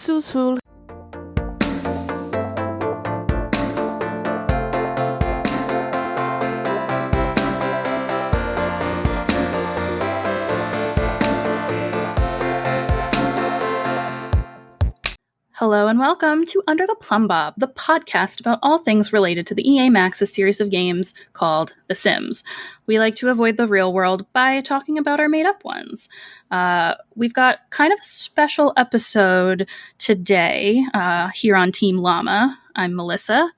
Susul. Hello and welcome to Under the Plumbob, the podcast about all things related to the EA Maxis series of games called The Sims. We like to avoid the real world by talking about our made-up ones. We've got kind of a special episode today here on Team Llama. I'm Melissa.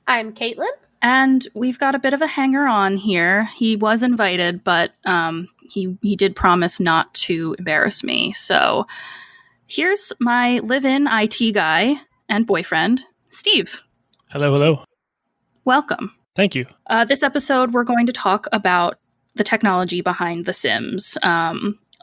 I'm Caitlin. And we've got a bit of a hanger-on here. He was invited, but he did promise not to embarrass me, so... Here's my live-in IT guy and boyfriend, Steve. Hello, hello. Welcome. Thank you. This episode, we're going to talk about the technology behind The Sims,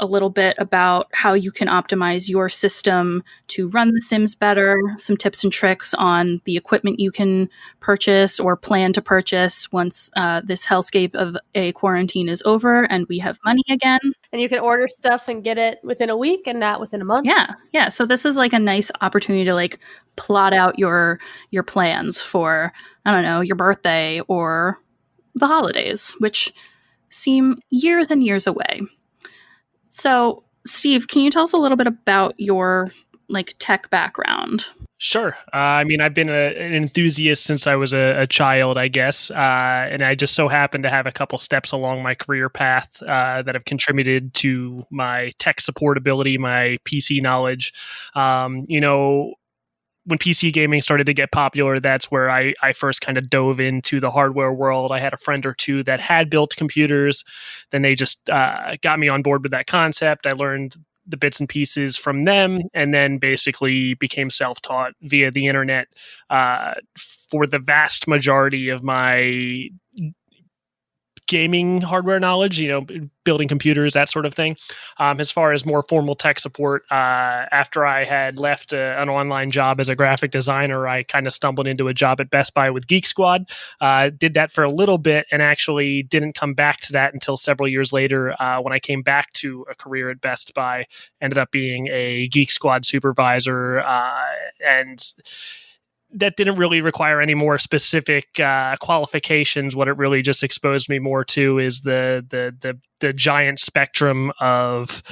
a little bit about how you can optimize your system to run The Sims better, some tips and tricks on the equipment you can purchase or plan to purchase once this hellscape of a quarantine is over and we have money again. And you can order stuff and get it within a week and not within a month. Yeah. So this is like a nice opportunity to like plot out your plans for, I don't know, your birthday or the holidays, which seem years and years away. So, Steve, can you tell us a little bit about your like tech background? Sure. I've been an enthusiast since I was a child, I guess. And I just so happen to have a couple steps along my career path that have contributed to my tech support ability, my PC knowledge. When PC gaming started to get popular, that's where I first kind of dove into the hardware world. I had a friend or two that had built computers. Then they just got me on board with that concept. I learned the bits and pieces from them and then basically became self-taught via the internet for the vast majority of my gaming hardware knowledge, building computers, that sort of thing. As far as more formal tech support, after I had left an online job as a graphic designer, I kind of stumbled into a job at Best Buy with Geek Squad. Did that for a little bit and actually didn't come back to that until several years later when I came back to a career at Best Buy. Ended up being a Geek Squad supervisor and that didn't really require any more specific qualifications. What it really just exposed me more to is the giant spectrum of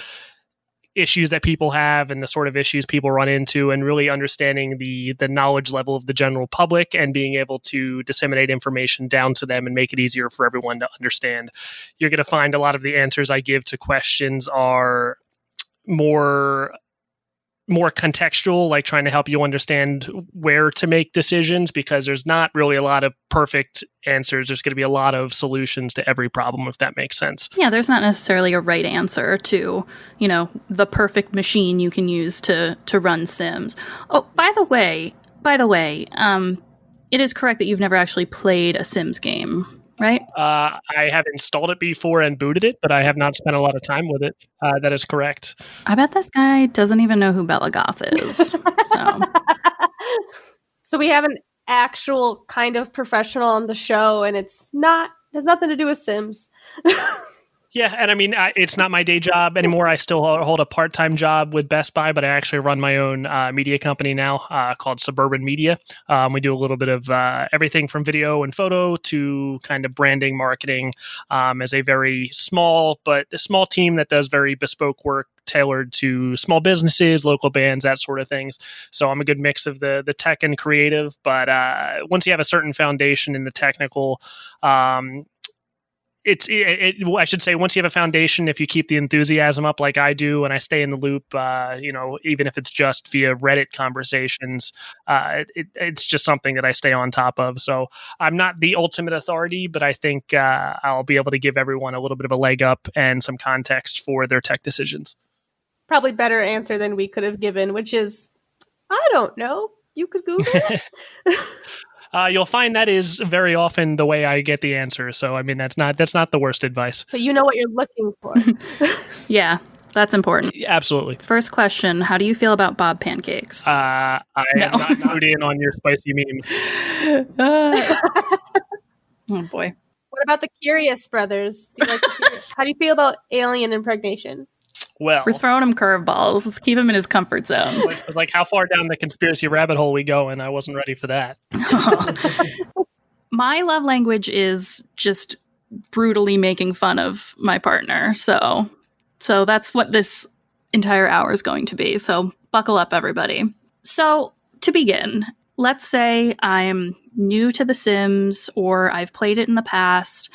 issues that people have and the sort of issues people run into, and really understanding the knowledge level of the general public and being able to disseminate information down to them and make it easier for everyone to understand. You're going to find a lot of the answers I give to questions are more contextual, like trying to help you understand where to make decisions, because there's not really a lot of perfect answers. There's going to be a lot of solutions to every problem, if that makes sense. Yeah, there's not necessarily a right answer to, the perfect machine you can use to run Sims. Oh, by the way, it is correct that you've never actually played a Sims game, right? I have installed it before and booted it, but I have not spent a lot of time with it. That is correct. I bet this guy doesn't even know who Bella Goth is. So we have an actual kind of professional on the show, and has nothing to do with Sims. Yeah, and it's not my day job anymore. I still hold a part-time job with Best Buy, but I actually run my own media company now called Suburban Media. We do a little bit of everything from video and photo to kind of branding, marketing, as a very small team that does very bespoke work tailored to small businesses, local bands, that sort of things. So I'm a good mix of the tech and creative, but once you have a certain foundation in the technical, I should say, once you have a foundation, if you keep the enthusiasm up like I do, and I stay in the loop, even if it's just via Reddit conversations, it's just something that I stay on top of. So I'm not the ultimate authority, but I think I'll be able to give everyone a little bit of a leg up and some context for their tech decisions. Probably better answer than we could have given, which is, I don't know. You could Google it. You'll find that is very often the way I get the answer. So, that's not the worst advice. But you know what you're looking for. Yeah, that's important. Absolutely. First question, how do you feel about Bob pancakes? I am not clued in on your spicy memes. Oh, boy. What about the Curious Brothers? How do you feel about alien impregnation? Well, We're throwing him curveballs. Let's keep him in his comfort zone. It's like how far down the conspiracy rabbit hole we go, and I wasn't ready for that. My love language is just brutally making fun of my partner. So that's what this entire hour is going to be. So buckle up, everybody. So to begin, let's say I'm new to The Sims or I've played it in the past,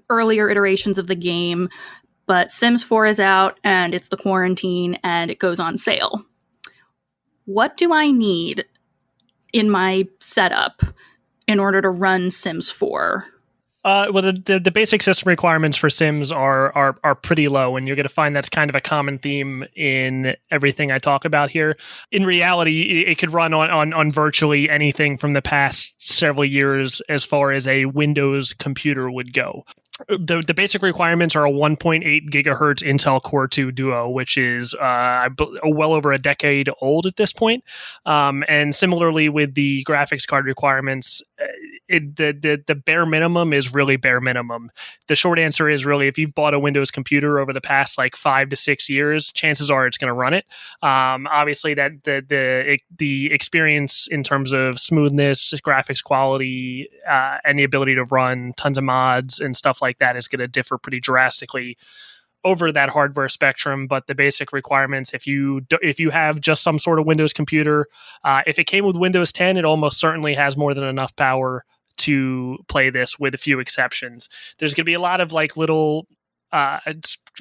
earlier iterations of the game, but Sims 4 is out and it's the quarantine and it goes on sale. What do I need in my setup in order to run Sims 4? Well, the basic system requirements for Sims are pretty low, and you're going to find that's kind of a common theme in everything I talk about here. In reality, it could run on virtually anything from the past several years as far as a Windows computer would go. The basic requirements are a 1.8 gigahertz Intel Core 2 Duo, which is well over a decade old at this point. And similarly with the graphics card requirements, the bare minimum is really bare minimum. The short answer is really if you've bought a Windows computer over the past like 5 to 6 years, chances are it's going to run it. Obviously, that the experience in terms of smoothness, graphics quality, and the ability to run tons of mods and stuff like that is going to differ pretty drastically over that hardware spectrum. But the basic requirements, if you have just some sort of Windows computer, if it came with Windows 10, it almost certainly has more than enough power to play this, with a few exceptions. There's going to be a lot of like little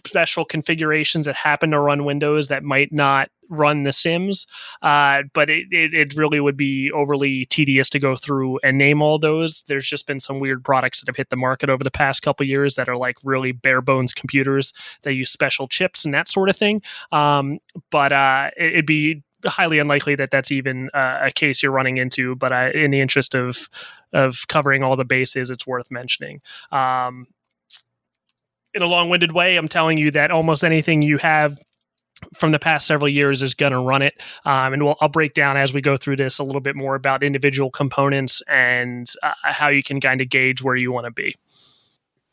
special configurations that happen to run Windows that might not run The Sims, but it really would be overly tedious to go through and name all those. There's just been some weird products that have hit the market over the past couple of years that are like really bare bones computers that use special chips and that sort of thing. But it'd be highly unlikely that that's even a case you're running into. But in the interest of covering all the bases, it's worth mentioning. In a long-winded way, I'm telling you that almost anything you have from the past several years is going to run it. And I'll break down as we go through this a little bit more about individual components and how you can kind of gauge where you want to be.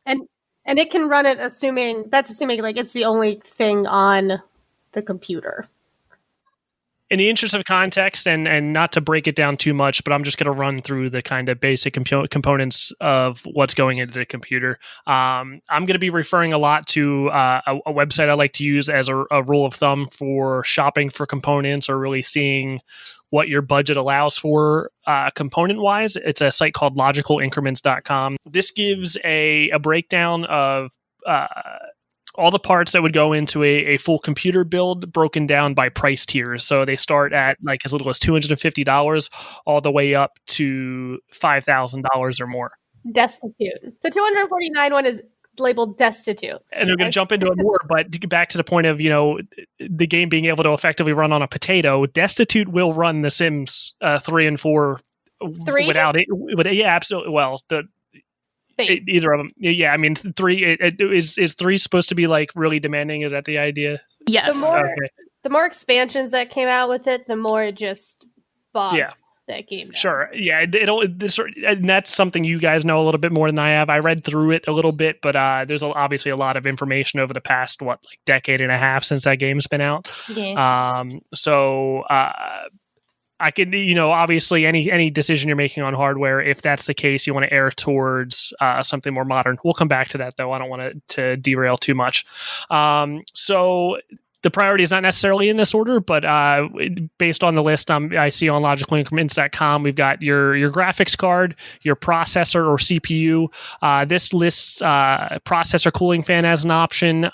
And it can run it assuming like it's the only thing on the computer. In the interest of context and not to break it down too much, but I'm just going to run through the kind of basic components of what's going into the computer. I'm going to be referring a lot to a website I like to use as a rule of thumb for shopping for components or really seeing what your budget allows for component-wise. It's a site called logicalincrements.com. This gives a breakdown of all the parts that would go into a full computer build broken down by price tiers. So they start at like as little as $250 all the way up to $5,000 or more. Destitute. The $249 one is labeled destitute. And they're going to jump into it more, but to get back to the point of, the game being able to effectively run on a potato, Destitute will run The Sims 3 and 4 3? without it. Yeah, absolutely. Well, either of them. Yeah, I mean, 3 is 3 supposed to be like really demanding? Is that the idea? Yes. The more expansions that came out with it, the more it just bogged that game down. Sure. Yeah, and that's something you guys know a little bit more than I have. I read through it a little bit, but there's obviously a lot of information over the past decade and a half since that game's been out. Yeah. So I could, obviously any decision you're making on hardware, if that's the case, you want to err towards something more modern. We'll come back to that, though. I don't want to derail too much. So the priority is not necessarily in this order, but based on the list I see on logicalincrements.com, we've got your graphics card, your processor or CPU. This lists processor cooling fan as an option.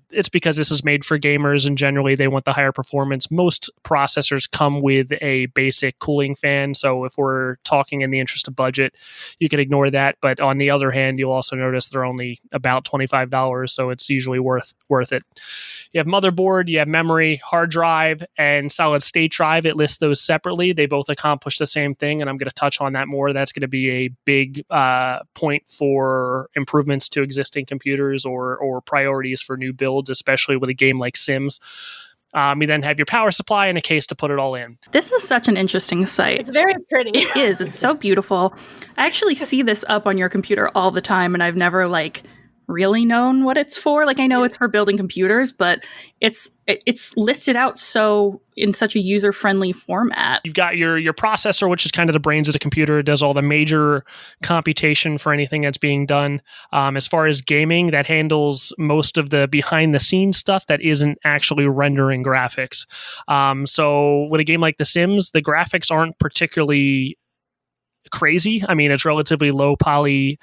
It's because this is made for gamers and generally they want the higher performance. Most processors come with a basic cooling fan. So if we're talking in the interest of budget, you can ignore that. But on the other hand, you'll also notice they're only about $25. So it's usually worth it. You have motherboard, you have memory, hard drive, and solid state drive. It lists those separately. They both accomplish the same thing. And I'm going to touch on that more. That's going to be a big point for improvements to existing computers or priorities for new builds, especially with a game like Sims. You then have your power supply and a case to put it all in. This is such an interesting site. It's very pretty. It is. It's so beautiful. I actually see this up on your computer all the time, and I've never really known what it's for. Like, I know it's for building computers, but it's listed out so in such a user-friendly format. You've got your processor, which is kind of the brains of the computer. It does all the major computation for anything that's being done. As far as gaming, that handles most of the behind-the-scenes stuff that isn't actually rendering graphics. So with a game like The Sims, the graphics aren't particularly crazy. I mean, it's relatively low poly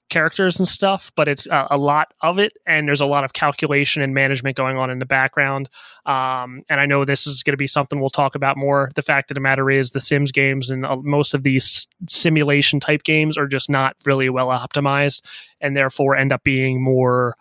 characters and stuff, but it's a lot of it, and there's a lot of calculation and management going on in the background. And I know this is going to be something we'll talk about more. The fact of the matter is the Sims games and most of these simulation type games are just not really well optimized, and therefore end up being more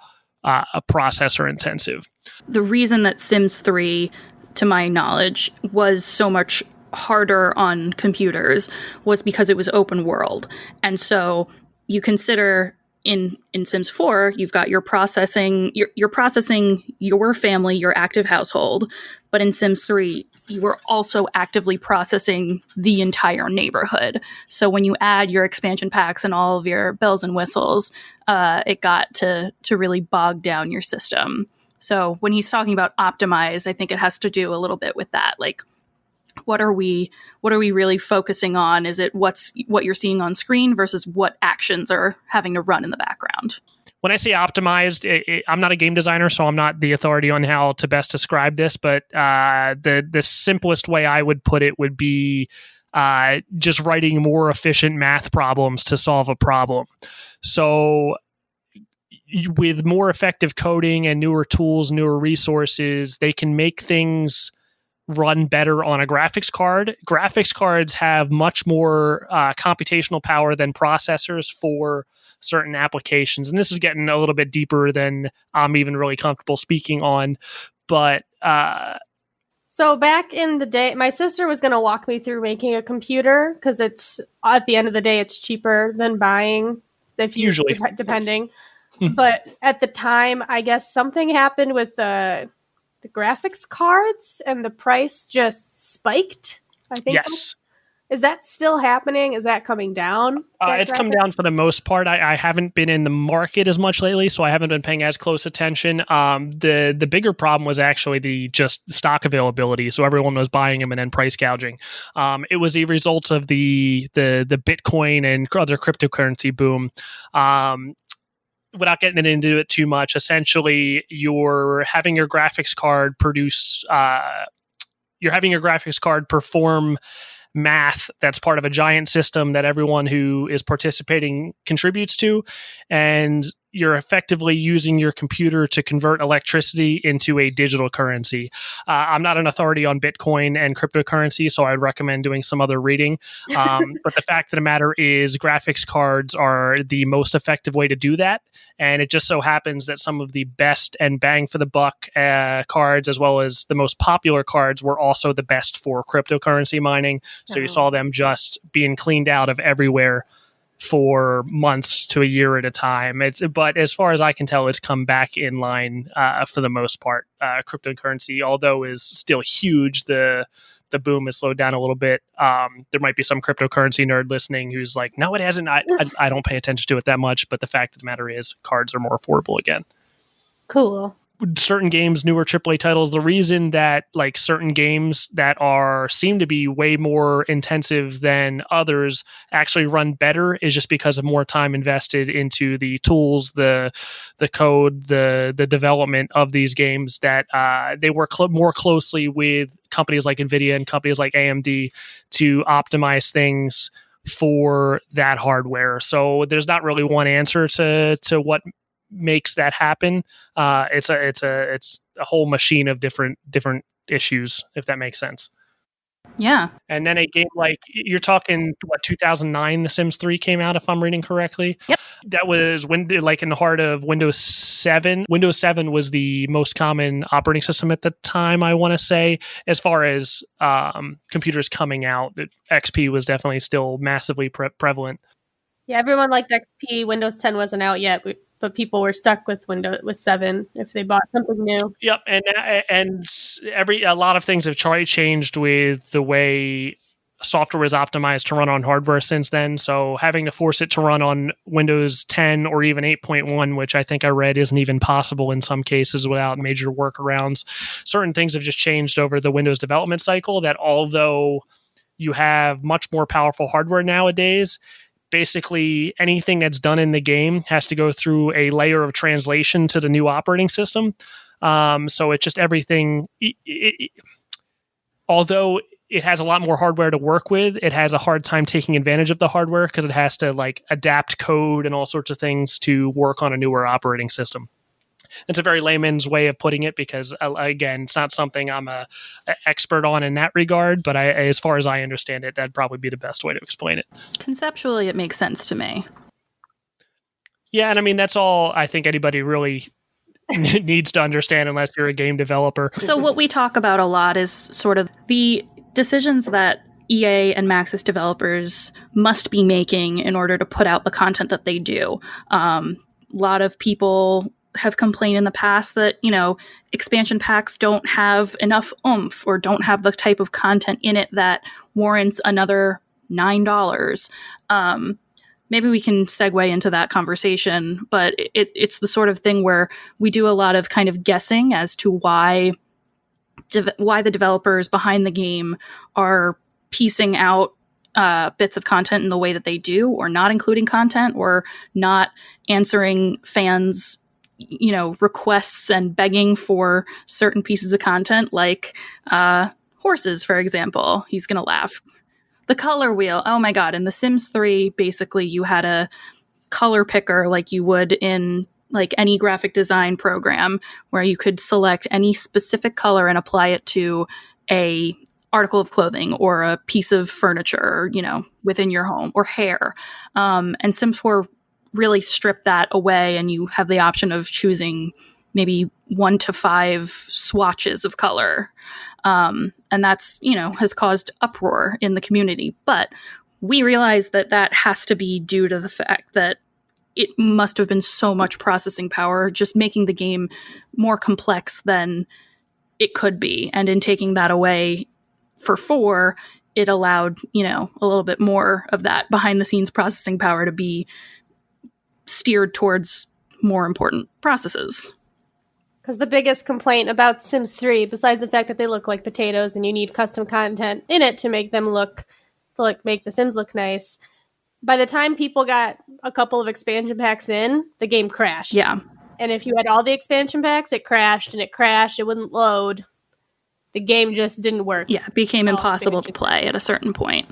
processor intensive. The reason that Sims 3, to my knowledge, was so much harder on computers was because it was open world. And so you consider in Sims 4, you've got your processing, you're processing your family, your active household. But in Sims 3, you were also actively processing the entire neighborhood. So when you add your expansion packs and all of your bells and whistles, it got to really bog down your system. So when he's talking about optimize, I think it has to do a little bit with that. Like, what are we really focusing on? Is it what you're seeing on screen versus what actions are having to run in the background? When I say optimized, I'm not a game designer, so I'm not the authority on how to best describe this, but the simplest way I would put it would be just writing more efficient math problems to solve a problem. So with more effective coding and newer tools, newer resources, they can make things run better on a graphics card. Graphics cards have much more computational power than processors for certain applications. And this is getting a little bit deeper than I'm even really comfortable speaking on. But so back in the day, my sister was going to walk me through making a computer because it's at the end of the day, it's cheaper than buying. If you, usually, depending. But at the time, I guess something happened with the graphics cards and the price just spiked. I think. Yes. Is that still happening? Is that coming down? It's come down for the most part. I haven't been in the market as much lately, so I haven't been paying as close attention. The bigger problem was actually the just stock availability. So everyone was buying them and then price gouging. It was a result of the Bitcoin and other cryptocurrency boom. Without getting into it too much, essentially you're having your graphics card perform math that's part of a giant system that everyone who is participating contributes to, and you're effectively using your computer to convert electricity into a digital currency. I'm not an authority on Bitcoin and cryptocurrency, so I'd recommend doing some other reading. But the fact of the matter is graphics cards are the most effective way to do that. And it just so happens that some of the best and bang for the buck cards, as well as the most popular cards, were also the best for cryptocurrency mining. So you saw them just being cleaned out of everywhere for months to a year at a time. But as far as I can tell, it's come back in line for the most part. Cryptocurrency, although is still huge, the boom has slowed down a little bit. There might be some cryptocurrency nerd listening who's like, no, it hasn't. I don't pay attention to it that much. But the fact of the matter is cards are more affordable again. Cool. Certain games, newer AAA titles, the reason that like certain games that seem to be way more intensive than others actually run better is just because of more time invested into the tools, the code, the development of these games, that they work more closely with companies like NVIDIA and companies like AMD to optimize things for that hardware. So there's not really one answer to what makes that happen. It's a whole machine of different issues, if that makes sense. Yeah. And then a game like, you're talking, 2009, The Sims 3 came out, if I'm reading correctly. Yep. That was like in the heart of Windows 7. Windows 7 was the most common operating system at the time, I want to say, as far as computers coming out. XP was definitely still massively prevalent. Yeah, everyone liked XP. Windows 10 wasn't out yet, but people were stuck with 7 if they bought something new. Yep, and a lot of things have changed with the way software is optimized to run on hardware since then. So having to force it to run on Windows 10 or even 8.1, which I think I read isn't even possible in some cases without major workarounds. Certain things have just changed over the Windows development cycle, that although you have much more powerful hardware nowadays, basically anything that's done in the game has to go through a layer of translation to the new operating system. So it's just everything. Although it has a lot more hardware to work with, it has a hard time taking advantage of the hardware because it has to like adapt code and all sorts of things to work on a newer operating system. It's a very layman's way of putting it because, again, it's not something I'm a expert on in that regard, but as far as I understand it, that'd probably be the best way to explain it. Conceptually, it makes sense to me. Yeah, and I mean, that's all I think anybody really needs to understand unless you're a game developer. So what we talk about a lot is sort of the decisions that EA and Maxis developers must be making in order to put out the content that they do. A lot of people have complained in the past that, expansion packs don't have enough oomph or don't have the type of content in it that warrants another $9. Maybe we can segue into that conversation, but it's the sort of thing where we do a lot of kind of guessing as to why the developers behind the game are piecing out bits of content in the way that they do, or not including content, or not answering fans' requests and begging for certain pieces of content, like horses, for example. He's going to laugh. The color wheel. Oh my God. In The Sims 3, basically you had a color picker like you would in like any graphic design program, where you could select any specific color and apply it to a article of clothing or a piece of furniture, within your home, or hair. And Sims 4 really stripped that away, and you have the option of choosing maybe 1 to 5 swatches of color. And that's, has caused uproar in the community. But we realize that has to be due to the fact that it must have been so much processing power just making the game more complex than it could be. And in taking that away for 4, it allowed, a little bit more of that behind the scenes processing power to be steered towards more important processes. Because the biggest complaint about Sims 3, besides the fact that they look like potatoes and you need custom content in it to make them make the Sims look nice, by the time people got a couple of expansion packs in, the game crashed. Yeah. And if you had all the expansion packs, it crashed, it wouldn't load. The game just didn't work. Yeah, it became impossible to play at a certain point.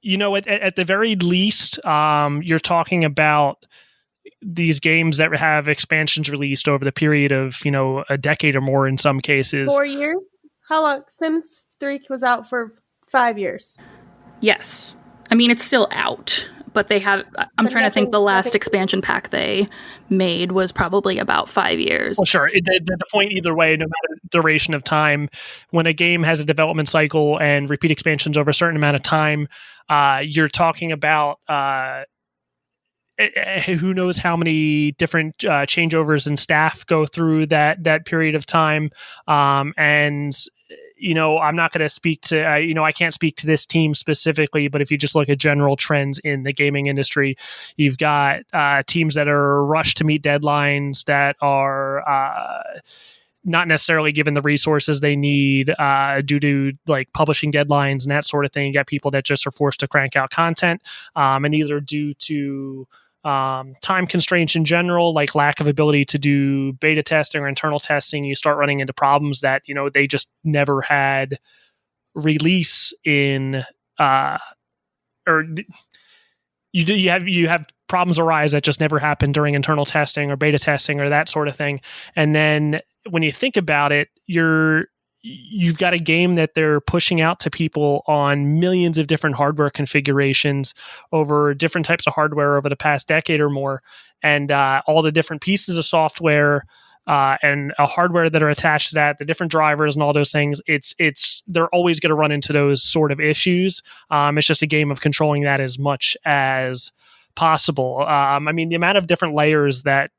At the very least, you're talking about these games that have expansions released over the period of, a decade or more in some cases. 4 years? How long? Sims 3 was out for 5 years. Yes. I mean, it's still out, but they have, I'm trying to think, the last expansion pack they made was probably about 5 years. Well, sure. The point either way, no matter the duration of time, when a game has a development cycle and repeat expansions over a certain amount of time, you're talking about who knows how many different changeovers and staff go through that period of time. And I'm not going to speak to, I can't speak to this team specifically, but if you just look at general trends in the gaming industry, you've got teams that are rushed to meet deadlines, that are not necessarily given the resources they need due to like publishing deadlines and that sort of thing. You got people that just are forced to crank out content, and either due to time constraints in general, like lack of ability to do beta testing or internal testing, you start running into problems that, they just never had release in, or you have problems arise that just never happened during internal testing or beta testing or that sort of thing. And then when you think about it, you've got a game that they're pushing out to people on millions of different hardware configurations over different types of hardware over the past decade or more. And all the different pieces of software and a hardware that are attached to that, the different drivers and all those things, they're always going to run into those sort of issues. It's just a game of controlling that as much as possible. I mean, the amount of different layers that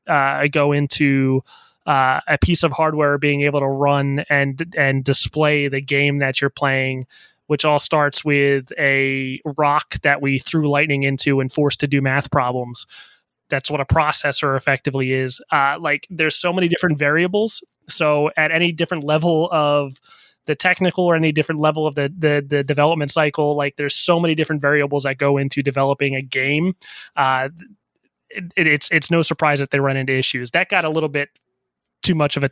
go into a piece of hardware being able to run and display the game that you're playing which all starts with a rock that we threw lightning into and forced to do math problems. That's what a processor effectively is. Like, there's so many different variables. So at any different level of the technical or any different level of the development cycle, like, there's so many different variables that go into developing a game. It's no surprise that they run into issues. That got a little bit too much of a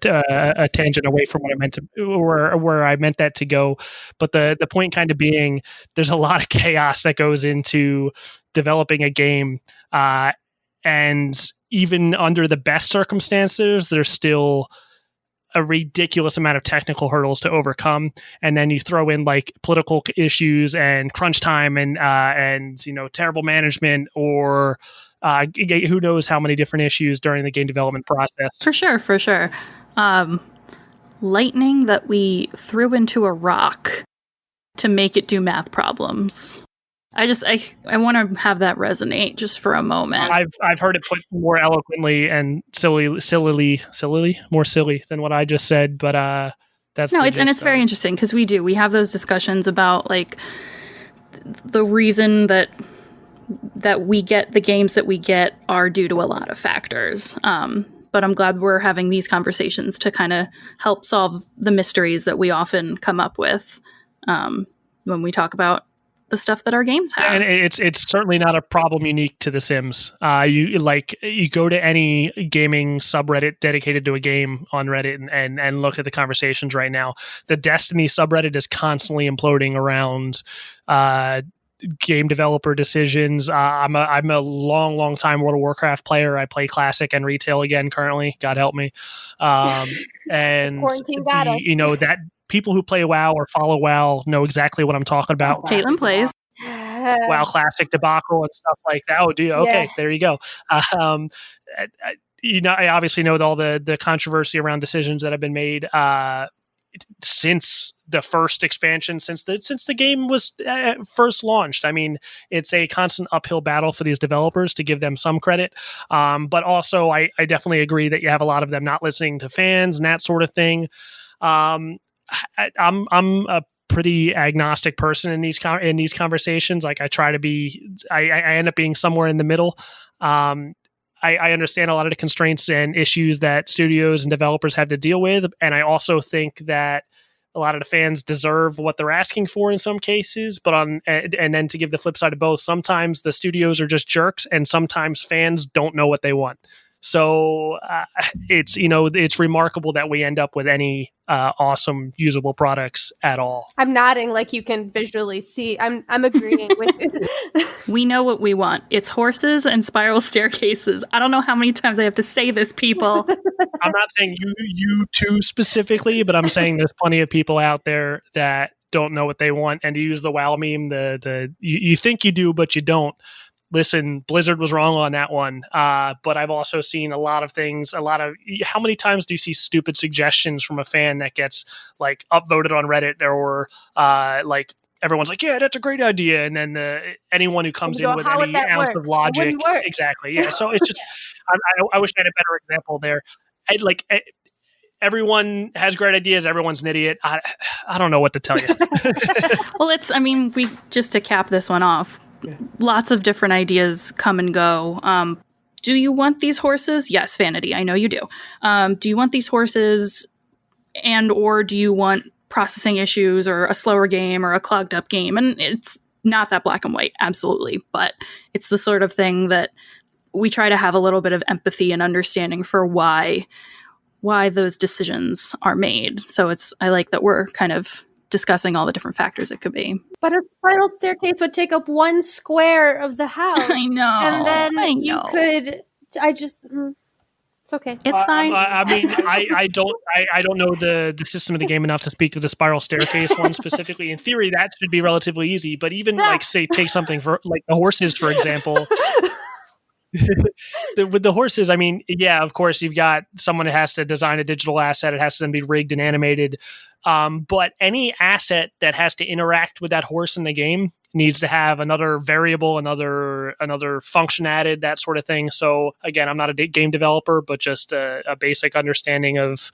tangent away from what I meant to, or where I meant that to go. But the point kind of being, there's a lot of chaos that goes into developing a game. And even under the best circumstances, there's still a ridiculous amount of technical hurdles to overcome. And then you throw in like political issues and crunch time and terrible management, or who knows how many different issues during the game development process. For sure. Lightning that we threw into a rock to make it do math problems. I want to have that resonate just for a moment. I've heard it put more eloquently and more silly than what I just said, but that's it's very interesting because we have those discussions about like the reason that we get the games that we get are due to a lot of factors. But I'm glad we're having these conversations to kind of help solve the mysteries that we often come up with when we talk about the stuff that our games have. And it's certainly not a problem unique to The Sims. You go to any gaming subreddit dedicated to a game on Reddit and look at the conversations right now. The Destiny subreddit is constantly imploding around game developer decisions. I'm a long time World of Warcraft player. I play Classic and Retail again currently. God help me. And that people who play WoW or follow WoW know exactly what I'm talking about. Caitlin plays WoW Classic debacle and stuff like that. Oh, do you? Okay, there you go. I obviously know all the controversy around decisions that have been made since the first expansion, since the game was first launched. I mean, it's a constant uphill battle for these developers, to give them some credit. But also, I definitely agree that you have a lot of them not listening to fans and that sort of thing. I'm a pretty agnostic person in these conversations. Like, I try to be, I end up being somewhere in the middle. I understand a lot of the constraints and issues that studios and developers have to deal with. And I also think that a lot of the fans deserve what they're asking for in some cases, and then to give the flip side of both, sometimes the studios are just jerks and sometimes fans don't know what they want. So it's remarkable that we end up with any awesome usable products at all. I'm nodding like you can visually see. I'm agreeing with you. We know what we want. It's horses and spiral staircases. I don't know how many times I have to say this, people. I'm not saying you two specifically, but I'm saying there's plenty of people out there that don't know what they want. And to use the WoW meme, you think you do, but you don't. Listen, Blizzard was wrong on that one. But I've also seen a lot of things, how many times do you see stupid suggestions from a fan that gets like upvoted on Reddit, or like everyone's like, yeah, that's a great idea. And then anyone who comes in with any ounce of logic. Exactly. Yeah. So it's just, I wish I had a better example there. Everyone has great ideas. Everyone's an idiot. I don't know what to tell you. Well, just to cap this one off, lots of different ideas come and go. Do you want these horses? Yes, Vanity. I know you do. Do you want these horses, or do you want processing issues or a slower game or a clogged up game? And it's not that black and white, absolutely. But it's the sort of thing that we try to have a little bit of empathy and understanding for why those decisions are made. So I like that we're kind of discussing all the different factors it could be. But a spiral staircase would take up one square of the house. I know. And then you could. It's okay. It's fine. I don't know the system of the game enough to speak to the spiral staircase one specifically. In theory, that should be relatively easy. But even take something for like the horses, for example. With the horses, of course, you've got someone that has to design a digital asset. It has to then be rigged and animated. But any asset that has to interact with that horse in the game needs to have another variable, another function added, that sort of thing. So again, I'm not a game developer, but just a basic understanding of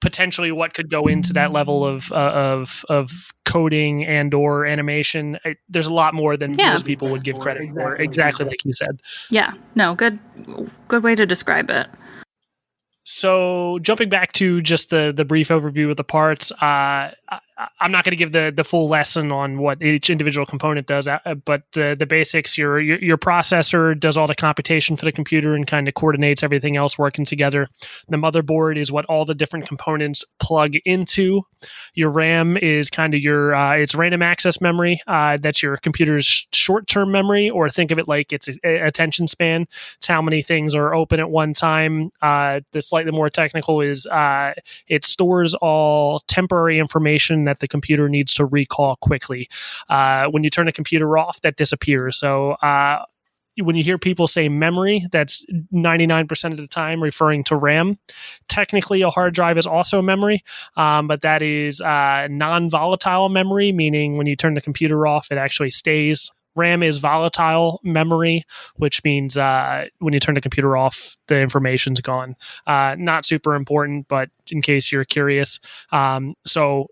potentially what could go into that level of coding and or animation. There's a lot more than most people would give credit for. Exactly like you said. Yeah, no, good way to describe it. So jumping back to just the brief overview of the parts, I'm not going to give the full lesson on what each individual component does, but the basics. Your processor does all the computation for the computer and kind of coordinates everything else working together. The motherboard is what all the different components plug into. Your RAM is kind of your it's random access memory. That's your computer's short-term memory, or think of it like it's a attention span. It's how many things are open at one time. The slightly more technical is it stores all temporary information that the computer needs to recall quickly. When you turn the computer off, that disappears. So when you hear people say memory, that's 99% of the time referring to RAM. Technically, a hard drive is also memory, but that is non-volatile memory, meaning when you turn the computer off, it actually stays. RAM is volatile memory, which means when you turn the computer off, the information's gone. Not super important, but in case you're curious. So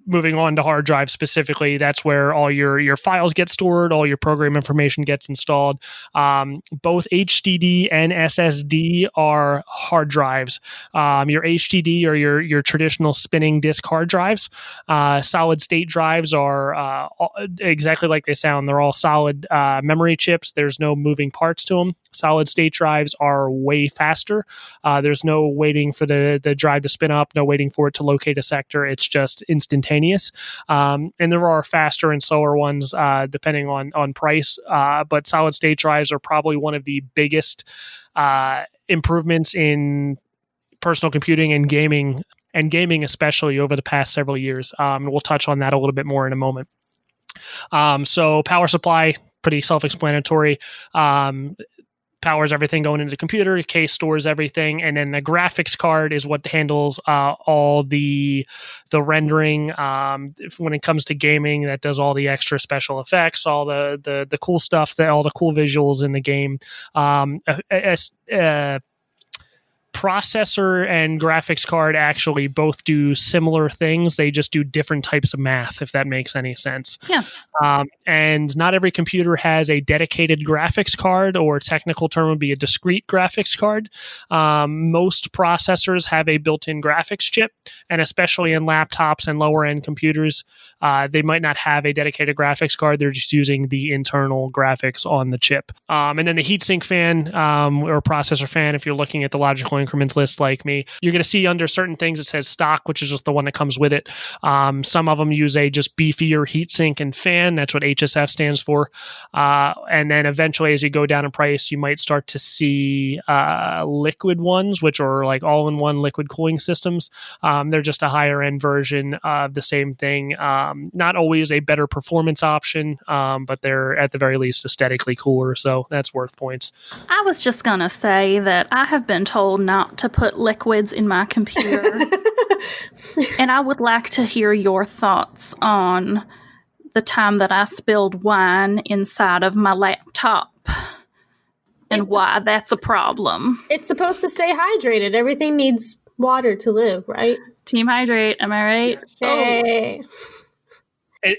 moving on to hard drive specifically, that's where all your files get stored, all your program information gets installed. Both HDD and SSD are hard drives. Your HDD are your traditional spinning disk hard drives. Solid state drives are exactly like they sound. They're all solid memory chips. There's no moving parts to them. Solid state drives are way faster. There's no waiting for the drive to spin up, no waiting for it to locate a sector. It's just instantaneous. And there are faster and slower ones depending on price. But solid state drives are probably one of the biggest improvements in personal computing and gaming especially over the past several years. We'll touch on that a little bit more in a moment. So power supply, pretty self-explanatory. Powers everything going into the computer, the case stores everything, and then the graphics card is what handles all the rendering. When it comes to gaming, that does all the extra special effects, all the cool stuff, all the cool visuals in the game. Processor and graphics card actually both do similar things. They just do different types of math, if that makes any sense. Yeah. And not every computer has a dedicated graphics card, or a technical term would be a discrete graphics card. Most processors have a built-in graphics chip, and especially in laptops and lower-end computers, they might not have a dedicated graphics card. They're just using the internal graphics on the chip. And then the heatsink fan or processor fan, if you're looking at the logical increments list like me, you're going to see under certain things it says stock, which is just the one that comes with it. Some of them use a just beefier heatsink and fan. That's what HSF stands for. And then eventually, as you go down in price, you might start to see liquid ones, which are like all-in-one liquid cooling systems. They're just a higher-end version of the same thing. Not always a better performance option, but they're at the very least aesthetically cooler, so that's worth points. I was just going to say that I have been told not to put liquids in my computer. And I would like to hear your thoughts on the time that I spilled wine inside of my laptop and why that's a problem. It's supposed to stay hydrated. Everything needs water to live, right? Team hydrate, am I right? Hey.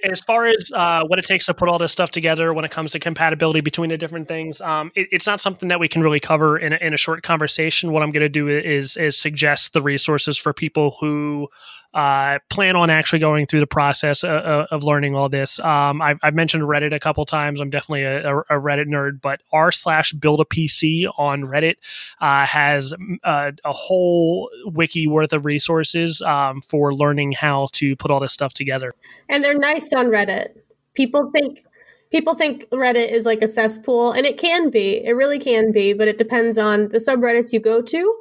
As far as what it takes to put all this stuff together when it comes to compatibility between the different things, it's not something that we can really cover in a short conversation. What I'm going to do is suggest the resources for people who plan on actually going through the process of learning all this. I've mentioned Reddit a couple times. I'm definitely a Reddit nerd, but r/buildapc on Reddit has a whole wiki worth of resources for learning how to put all this stuff together. And they're nice on Reddit. People think Reddit is like a cesspool, and it can be. It really can be, but it depends on the subreddits you go to.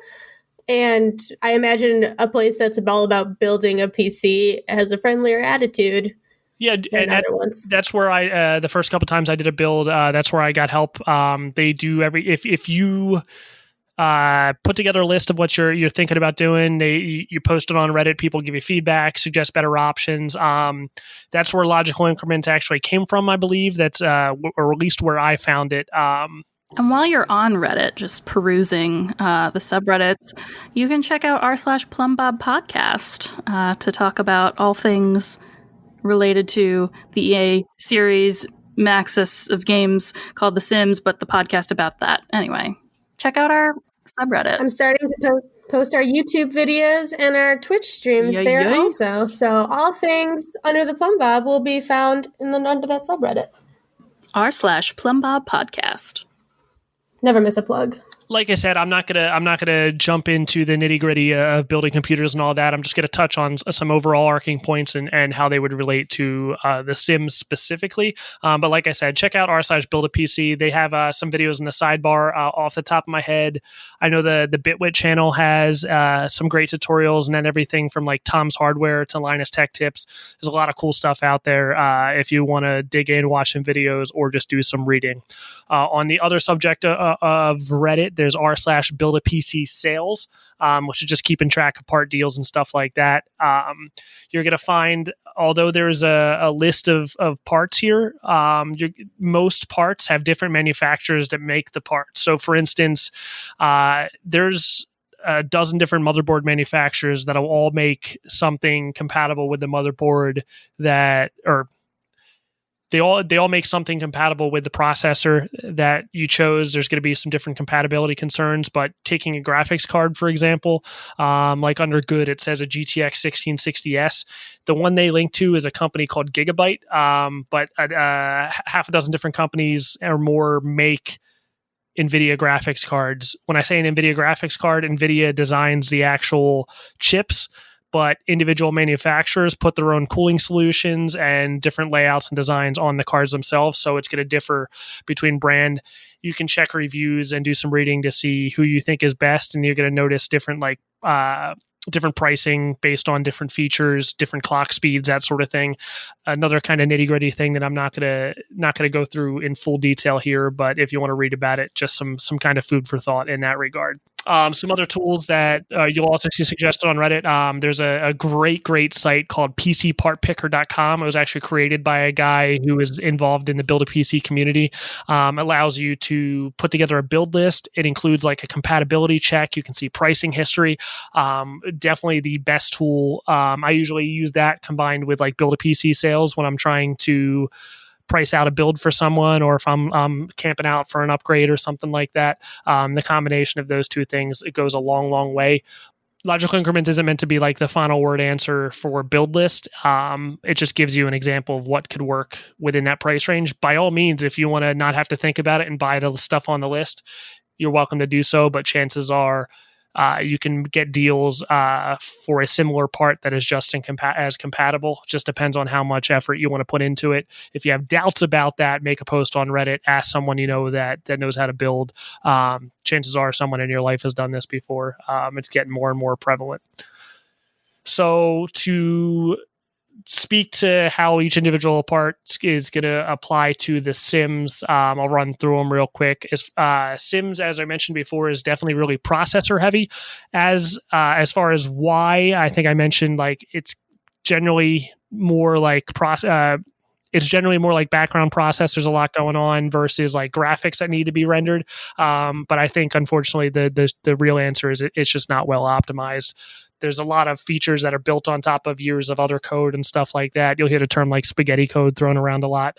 And I imagine a place that's all about building a PC has a friendlier attitude. Yeah, and that's where I the first couple times I did a build, that's where I got help. They do if you put together a list of what you're thinking about doing, you post it on Reddit, people give you feedback, suggest better options. That's where logical increments actually came from, I believe. That's or at least where I found it. And while you're on Reddit, just perusing the subreddits, you can check out r/plumbob podcast to talk about all things related to the EA series maxis of games called The Sims, but the podcast about that. Anyway, check out our subreddit. I'm starting to post our YouTube videos and our Twitch streams there also. So all things Under the Plum Bob will be found under that subreddit. r/plumbob podcast. Never miss a plug. Like I said, I'm not gonna jump into the nitty gritty of building computers and all that. I'm just gonna touch on some overall arcing points and how they would relate to the Sims specifically. But like I said, check out r/build-a-pc. They have some videos in the sidebar. Off the top of my head, I know the Bitwit channel has some great tutorials, and then everything from like Tom's Hardware to Linus Tech Tips. There's a lot of cool stuff out there if you want to dig in, watch some videos, or just do some reading. On the other subject of Reddit, there's r/build-a-pc sales, which is just keeping track of part deals and stuff like that. You're going to find, although there's a list of parts here, most parts have different manufacturers that make the parts. So for instance, there's a dozen different motherboard manufacturers that will all make something compatible with the motherboard they all make something compatible with the processor that you chose. There's going to be some different compatibility concerns, but taking a graphics card, for example, like under good, it says a GTX 1660S. The one they link to is a company called Gigabyte, but half a dozen different companies or more make NVIDIA graphics cards. When I say an NVIDIA graphics card, NVIDIA designs the actual chips, but individual manufacturers put their own cooling solutions and different layouts and designs on the cards themselves. So it's going to differ between brand. You can check reviews and do some reading to see who you think is best. And you're going to notice different different pricing based on different features, different clock speeds, that sort of thing. Another kind of nitty gritty thing that I'm not gonna go through in full detail here, but if you want to read about it, just some kind of food for thought in that regard. Some other tools that you'll also see suggested on Reddit. There's a great site called PCPartPicker.com. It was actually created by a guy who is involved in the Build a PC community. Allows you to put together a build list. It includes like a compatibility check. You can see pricing history. Definitely the best tool. I usually use that combined with like Build a PC sales when I'm trying to price out a build for someone, or if I'm camping out for an upgrade or something like that. The combination of those two things, it goes a long way. Logical increments isn't meant to be like the final word answer for build list. It just gives you an example of what could work within that price range. By all means, if you want to not have to think about it and buy the stuff on the list, you're welcome to do so, but chances are you can get deals for a similar part that is just as compatible. Just depends on how much effort you want to put into it. If you have doubts about that, make a post on Reddit. Ask someone you know that knows how to build. Chances are someone in your life has done this before. It's getting more and more prevalent. So to speak to how each individual part is going to apply to the Sims, I'll run through them real quick. Sims, as I mentioned before, is definitely really processor heavy. As far as why, I think I mentioned like it's generally more like it's generally more like background process. There's a lot going on versus like graphics that need to be rendered. But I think unfortunately the real answer is it's just not well optimized. There's a lot of features that are built on top of years of other code and stuff like that. You'll hear the term like spaghetti code thrown around a lot.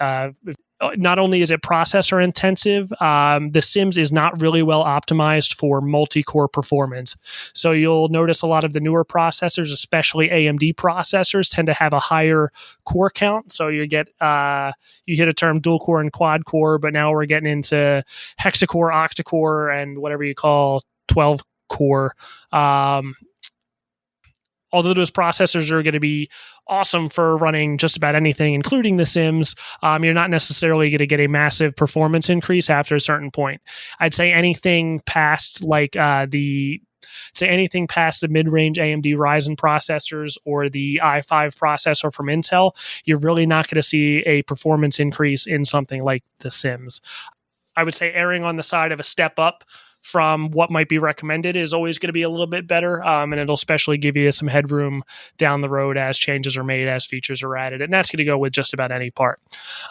Not only is it processor intensive, the Sims is not really well optimized for multi-core performance. So you'll notice a lot of the newer processors, especially AMD processors, tend to have a higher core count. So you get you hear the term dual core and quad core, but now we're getting into hexacore, octa-core, and whatever you call 12 core. Although those processors are going to be awesome for running just about anything, including The Sims, you're not necessarily going to get a massive performance increase after a certain point. I'd say anything past anything past the mid-range AMD Ryzen processors or the i5 processor from Intel, you're really not going to see a performance increase in something like The Sims. I would say erring on the side of a step up from what might be recommended is always going to be a little bit better. And it'll especially give you some headroom down the road as changes are made, as features are added. And that's going to go with just about any part.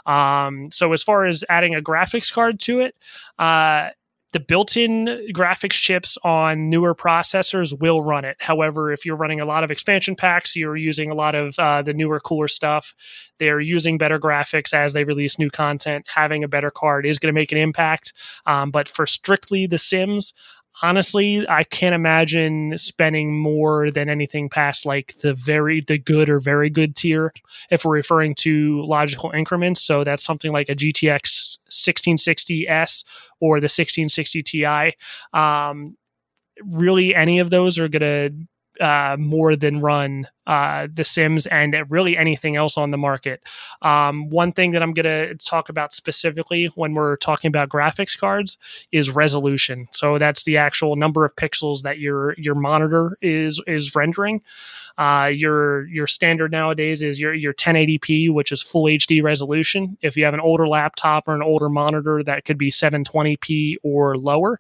So as far as adding a graphics card to it, the built-in graphics chips on newer processors will run it. However, if you're running a lot of expansion packs, you're using a lot of the newer, cooler stuff, they're using better graphics as they release new content. Having a better card is going to make an impact. But for strictly The Sims, honestly, I can't imagine spending more than anything past like the good or very good tier if we're referring to logical increments. So that's something like a GTX 1660S or the 1660 Ti. Really, any of those are going to more than run The Sims and really anything else on the market. One thing that I'm going to talk about specifically when we're talking about graphics cards is resolution. So that's the actual number of pixels that your monitor is rendering. Your standard nowadays is your 1080p, which is full HD resolution. If you have an older laptop or an older monitor, that could be 720p or lower.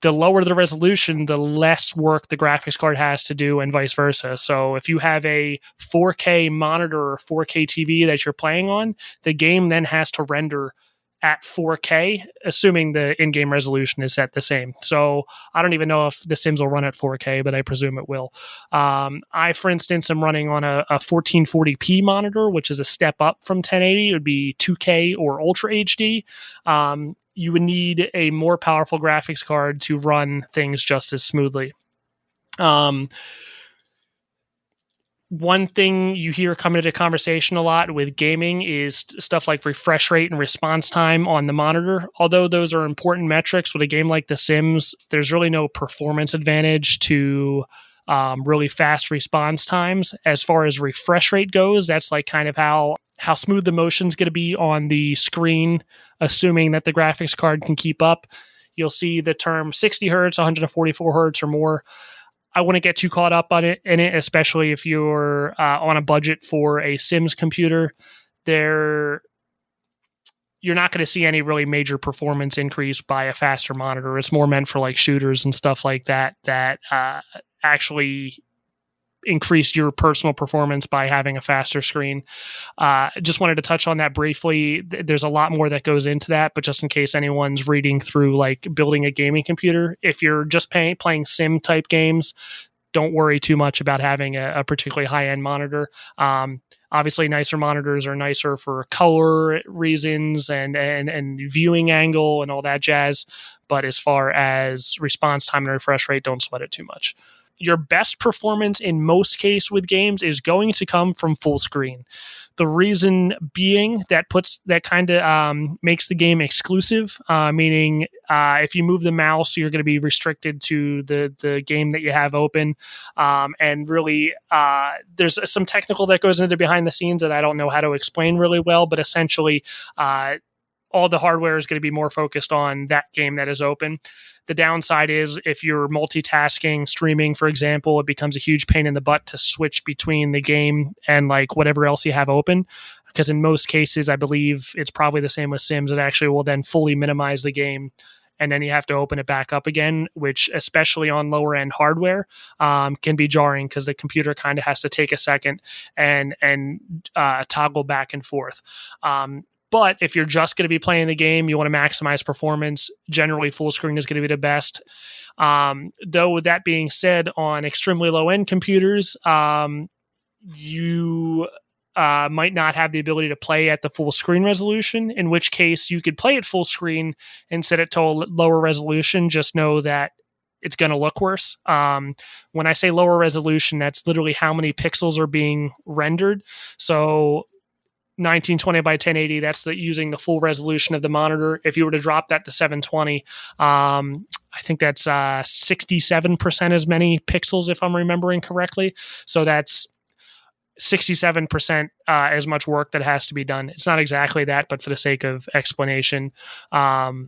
The lower the resolution, the less work the graphics card has to do, and vice versa. So if you have a 4K monitor or 4K TV that you're playing on, the game then has to render at 4K, assuming the in-game resolution is set the same. So I don't even know if The Sims will run at 4K, but I presume it will. I, for instance, am running on a 1440p monitor, which is a step up from 1080. It would be 2K or Ultra HD. You would need a more powerful graphics card to run things just as smoothly. One thing you hear come into conversation a lot with gaming is stuff like refresh rate and response time on the monitor. Although those are important metrics with a game like The Sims, there's really no performance advantage to really fast response times. As far as refresh rate goes, that's like kind of how smooth the motion's going to be on the screen, assuming that the graphics card can keep up. You'll see the term 60 hertz, 144 hertz or more. I wouldn't get too caught up on it, especially if you're on a budget for a Sims computer. You're not going to see any really major performance increase by a faster monitor. It's more meant for like shooters and stuff like that actually increase your personal performance by having a faster screen. Just wanted to touch on that briefly. There's a lot more that goes into that, but just in case anyone's reading through like building a gaming computer, if you're just playing sim type games, don't worry too much about having a particularly high-end monitor. Obviously, nicer monitors are nicer for color reasons and viewing angle and all that jazz. But as far as response time and refresh rate, don't sweat it too much. Your best performance in most cases with games is going to come from full screen. The reason being that kind of makes the game exclusive, meaning if you move the mouse, you're going to be restricted to the game that you have open. And really, there's some technical that goes into behind the scenes that I don't know how to explain really well, but essentially, all the hardware is going to be more focused on that game that is open. The downside is if you're multitasking, streaming, for example, it becomes a huge pain in the butt to switch between the game and like whatever else you have open. Because in most cases, I believe it's probably the same with Sims. It actually will then fully minimize the game, and then you have to open it back up again, which especially on lower end hardware can be jarring because the computer kind of has to take a second and toggle back and forth. But if you're just going to be playing the game, you want to maximize performance, generally full screen is going to be the best. Though with that being said, on extremely low-end computers, you might not have the ability to play at the full screen resolution, in which case you could play at full screen and set it to a lower resolution. Just know that it's going to look worse. When I say lower resolution, that's literally how many pixels are being rendered. So 1920 by 1080, that's using the full resolution of the monitor. If you were to drop that to 720, I think that's 67% as many pixels, if I'm remembering correctly. So that's 67% as much work that has to be done. It's not exactly that, but for the sake of explanation, the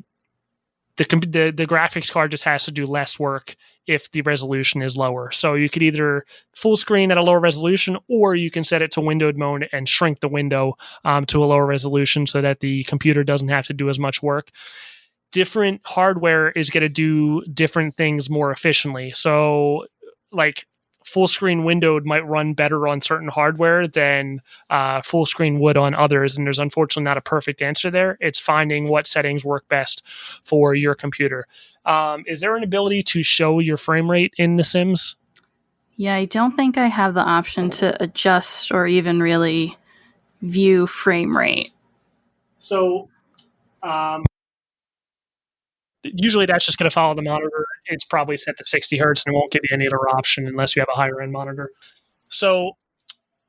graphics card just has to do less work if the resolution is lower. So you could either full screen at a lower resolution, or you can set it to windowed mode and shrink the window to a lower resolution so that the computer doesn't have to do as much work. different hardware is going to do different things more efficiently. So like full screen windowed might run better on certain hardware than full screen would on others. And there's unfortunately not a perfect answer there. It's finding what settings work best for your computer. Is there an ability to show your frame rate in The Sims? Yeah, I don't think I have the option to adjust or even really view frame rate. So usually that's just going to follow the monitor. It's probably set to 60 hertz and it won't give you any other option unless you have a higher end monitor. So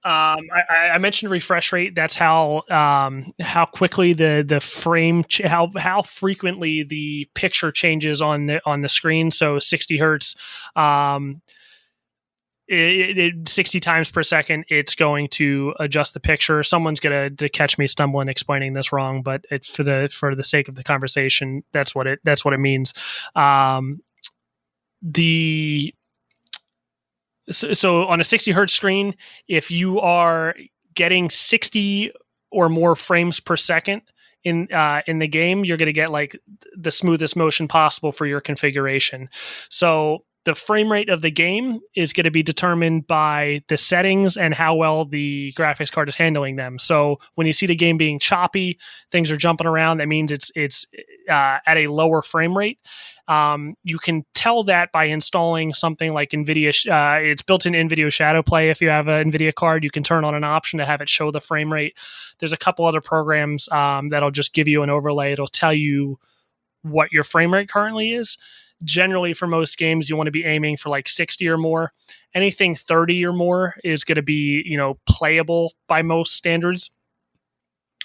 I mentioned refresh rate. That's how quickly the frame how frequently the picture changes on the screen. So 60 hertz, 60 times per second, it's going to adjust the picture. Someone's gonna to catch me stumbling explaining this wrong, but for the sake of the conversation, that's what it means. So on a 60 hertz screen, if you are getting 60 or more frames per second in the game, you're going to get like the smoothest motion possible for your configuration. So the frame rate of the game is going to be determined by the settings and how well the graphics card is handling them. So when you see the game being choppy, things are jumping around, that means it's at a lower frame rate. You can tell that by installing something like NVIDIA. It's built in NVIDIA Shadow Play. If you have an NVIDIA card, you can turn on an option to have it show the frame rate. There's a couple other programs that'll just give you an overlay. It'll tell you what your frame rate currently is. Generally, for most games, you want to be aiming for like 60 or more. Anything 30 or more is going to be, playable by most standards.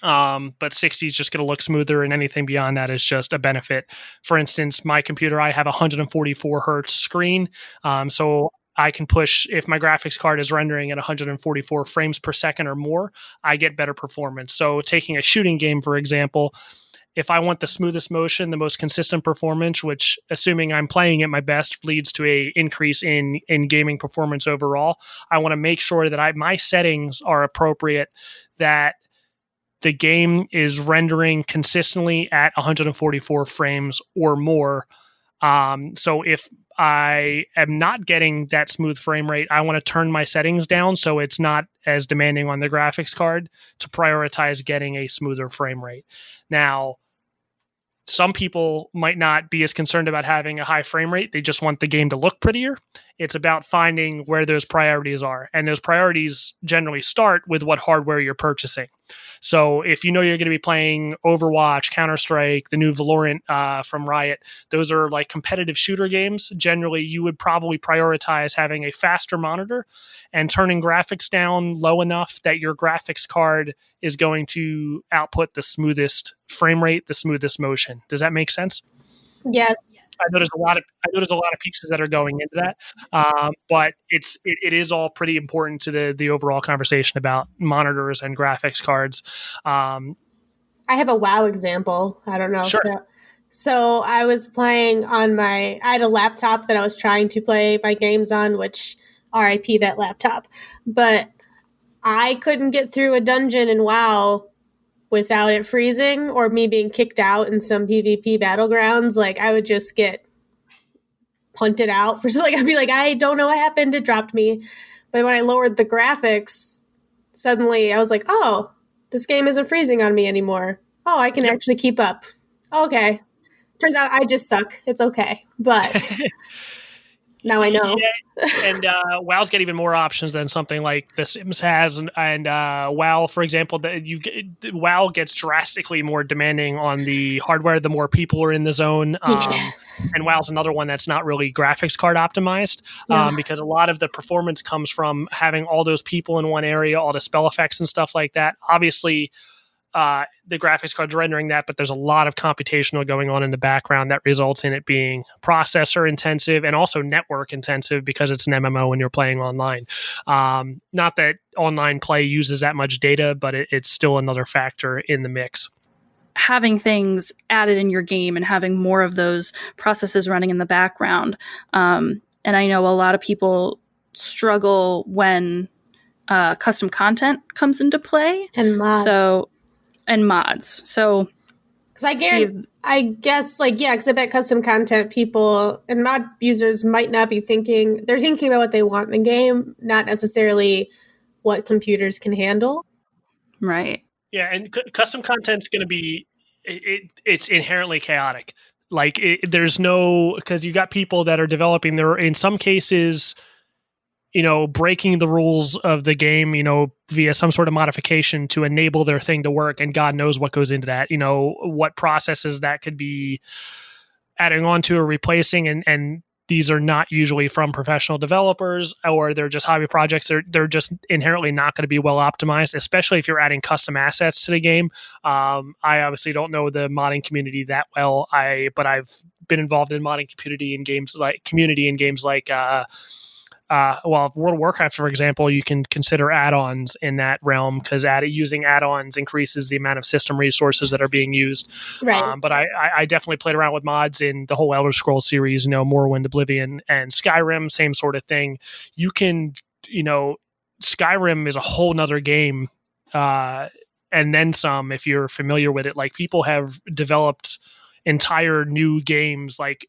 But 60 is just going to look smoother, and anything beyond that is just a benefit. For instance, my computer, I have a 144 hertz screen. So I can push, if my graphics card is rendering at 144 frames per second or more, I get better performance. So taking a shooting game, for example, if I want the smoothest motion, the most consistent performance, which, assuming I'm playing at my best, leads to a increase in gaming performance overall, I want to make sure that my settings are appropriate, that the game is rendering consistently at 144 frames or more. So if I am not getting that smooth frame rate, I want to turn my settings down so it's not as demanding on the graphics card to prioritize getting a smoother frame rate. Now, some people might not be as concerned about having a high frame rate. They just want the game to look prettier. It's about finding where those priorities are. And those priorities generally start with what hardware you're purchasing. So if you know you're going to be playing Overwatch, Counter-Strike, the new Valorant from Riot, those are like competitive shooter games. Generally, you would probably prioritize having a faster monitor and turning graphics down low enough that your graphics card is going to output the smoothest frame rate, the smoothest motion. Does that make sense? Yes. I know there's a lot of pieces that are going into that, but it is all pretty important to the overall conversation about monitors and graphics cards. I have a WoW example. I don't know. Sure. So I was playing on I had a laptop that I was trying to play my games on, which RIP that laptop. But I couldn't get through a dungeon in WoW without it freezing or me being kicked out in some PvP battlegrounds. Like, I would just get punted out for I'd be like, I don't know what happened. It dropped me. But when I lowered the graphics, suddenly I was like, oh, this game isn't freezing on me anymore. Oh, I can actually keep up. Okay. Turns out I just suck. It's okay. But now I know. Yeah. And WoW's got even more options than something like The Sims has. And WoW, for example, WoW gets drastically more demanding on the hardware the more people are in the zone. And WoW's another one that's not really graphics card optimized because a lot of the performance comes from having all those people in one area, all the spell effects and stuff like that. Obviously, the graphics card's rendering that, but there's a lot of computational going on in the background that results in it being processor intensive and also network intensive because it's an MMO when you're playing online. Not that online play uses that much data, but it's still another factor in the mix. Having things added in your game and having more of those processes running in the background. And I know a lot of people struggle when custom content comes into play. And mods. So Because I guess, because I bet custom content people and mod users might not be thinking, they're thinking about what they want in the game, not necessarily what computers can handle. Right. Yeah, and custom content's going to be, it's inherently chaotic. Like, there's no, because you got people that are developing, there in some cases, breaking the rules of the game, via some sort of modification to enable their thing to work. And God knows what goes into that, what processes that could be adding on to or replacing. And these are not usually from professional developers, or they're just hobby projects. They're just inherently not going to be well optimized, especially if you're adding custom assets to the game. I obviously don't know the modding community that well. But I've been involved in modding community in games like World of Warcraft, for example, you can consider add-ons in that realm, because using add-ons increases the amount of system resources that are being used. Right. But I definitely played around with mods in the whole Elder Scrolls series, Morrowind, Oblivion, and Skyrim, same sort of thing. You can, Skyrim is a whole nother game, and then some, if you're familiar with it. Like, people have developed entire new games, like,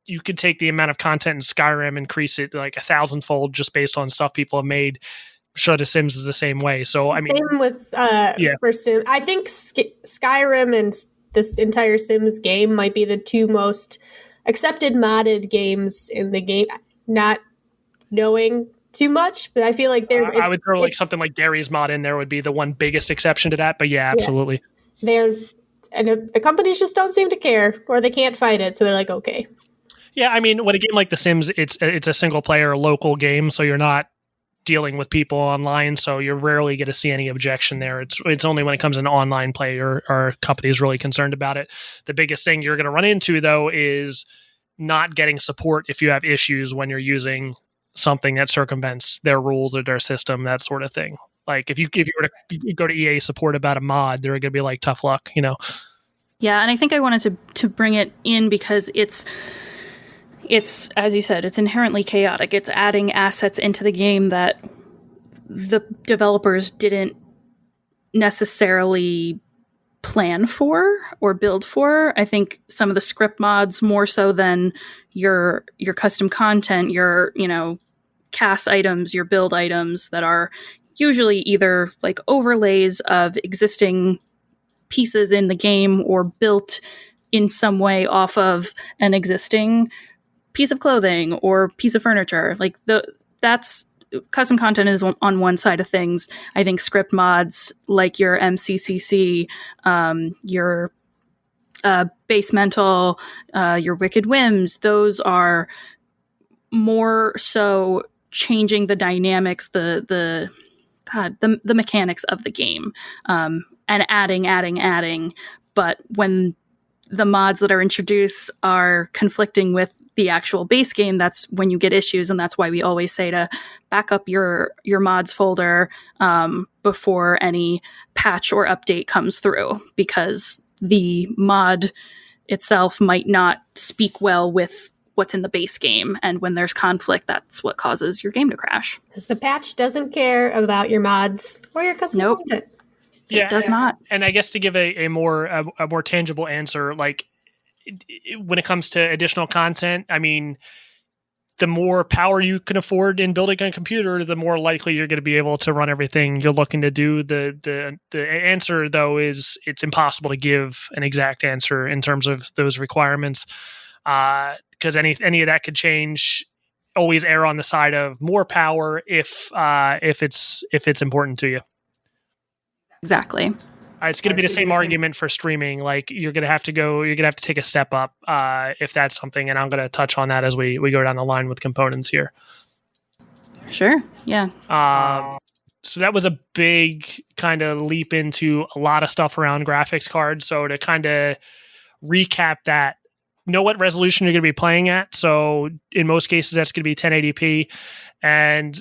you could take the amount of content in Skyrim, increase it like 1,000-fold just based on stuff people have made. I'm sure The Sims is the same way. So same with for Sims. I think Skyrim and this entire Sims game might be the two most accepted modded games in the game. Not knowing too much, but I feel like I would throw something like Gary's mod in there would be the one biggest exception to that. But yeah, absolutely. And the companies just don't seem to care, or they can't fight it, so they're like, okay. Yeah, with a game like The Sims, it's a single-player local game, so you're not dealing with people online, so you're rarely going to see any objection there. It's only when it comes to online play or companies really concerned about it. The biggest thing you're going to run into, though, is not getting support if you have issues when you're using something that circumvents their rules or their system, that sort of thing. Like, if you were to go to EA support about a mod, they're going to be like, tough luck, Yeah, and I think I wanted to bring it in because it's, as you said, it's inherently chaotic. It's adding assets into the game that the developers didn't necessarily plan for or build for. I think some of the script mods, more so than your custom content, your, cast items, your build items, that are usually either like overlays of existing pieces in the game or built in some way off of an existing piece of clothing or piece of furniture. Like, that's custom content is on one side of things. I think script mods like your MCCC, your Basemental, your Wicked Whims, those are more so changing the dynamics, the mechanics of the game, and adding. But when the mods that are introduced are conflicting with the actual base game, that's when you get issues, and that's why we always say to back up your mods folder before any patch or update comes through, because the mod itself might not speak well with what's in the base game, and when there's conflict, that's what causes your game to crash. Because the patch doesn't care about your mods or your custom content. It does not. And I guess to give a more tangible answer, like, when it comes to additional content, the more power you can afford in building a computer, the more likely you're going to be able to run everything you're looking to do. The answer, though, is it's impossible to give an exact answer in terms of those requirements, because any of that could change. Always err on the side of more power if it's important to you. Exactly. It's going to be the same argument for streaming. Like, you're going to have to take a step up if that's something. And I'm going to touch on that as we go down the line with components here. Sure. Yeah. So that was a big kind of leap into a lot of stuff around graphics cards. So to kind of recap that, know what resolution you're going to be playing at. So in most cases, that's going to be 1080p. And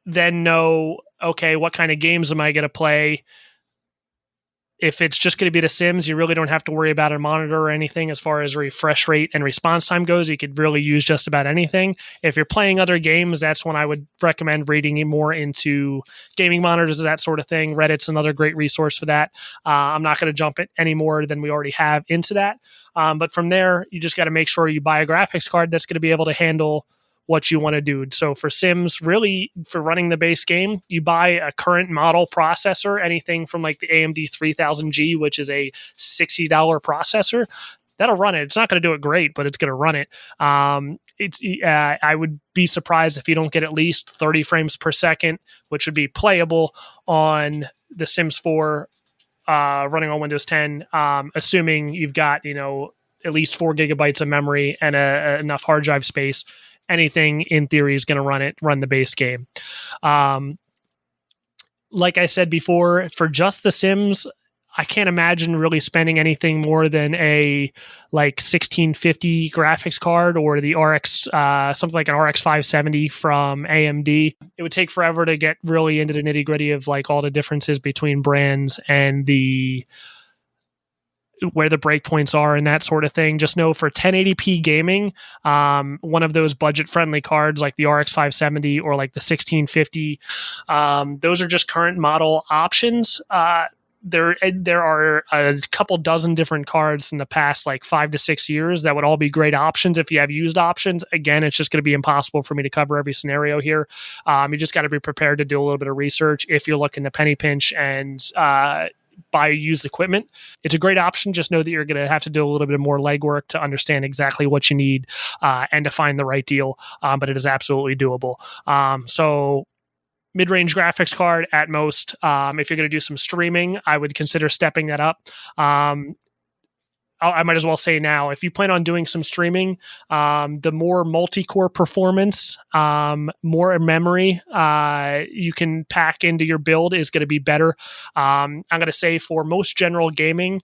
then know, okay, what kind of games am I going to play? If it's just going to be The Sims, you really don't have to worry about a monitor or anything as far as refresh rate and response time goes. You could really use just about anything. If you're playing other games, that's when I would recommend reading more into gaming monitors, that sort of thing. Reddit's another great resource for that. I'm not going to jump it any more than we already have into that. But from there, you just got to make sure you buy a graphics card that's going to be able to handle what you want to do. So for Sims, really, for running the base game, you buy a current model processor, anything from like the AMD 3000G, which is a $60 processor. That'll run it. It's not going to do it great, but it's going to run it. I would be surprised if you don't get at least 30 frames per second, which would be playable on the Sims 4 running on Windows 10, assuming you've got, at least 4 gigabytes of memory and enough hard drive space. Anything in theory is going to run the base game. Like I said before, for just The Sims, I can't imagine really spending anything more than a 1650 graphics card or the RX, something like an RX 570 from AMD. It would take forever to get really into the nitty gritty of all the differences between brands and where the breakpoints are and that sort of thing. Just know for 1080p gaming, one of those budget-friendly cards like the RX 570 or like the 1650, those are just current model options. There are a couple dozen different cards in the past 5 to 6 years that would all be great options if you have used options. Again, it's just going to be impossible for me to cover every scenario here. You just got to be prepared to do a little bit of research if you're looking to penny pinch and buy used equipment. It's a great option. Just know that you're going to have to do a little bit more legwork to understand exactly what you need and to find the right deal. But it is absolutely doable. So mid-range graphics card at most. If you're going to do some streaming, I would consider stepping that up. I might as well say now, if you plan on doing some streaming, the more multi-core performance, more memory you can pack into your build is going to be better. I'm going to say for most general gaming,